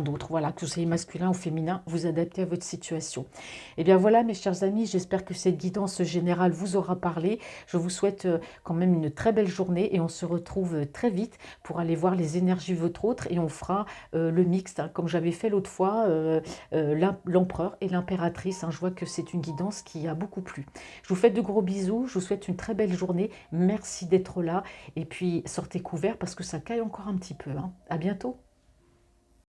A: d'autre, voilà, que vous soyez masculin ou féminin, vous adaptez à votre situation. Et bien voilà, mes chers amis, j'espère que cette guidance générale vous aura parlé. Je vous souhaite quand même une très belle journée et on se retrouve très vite pour aller voir les énergies de votre autre et on fera le mixte, hein, comme j'avais fait l'autre fois, l'empereur et l'impératrice. Hein. Je vois que c'est une guidance qui a beaucoup plu. Je vous fais de gros bisous, je vous souhaite une très belle journée. Merci d'être là et puis sortez couverts parce que ça caille encore un petit peu. Hein. À bientôt.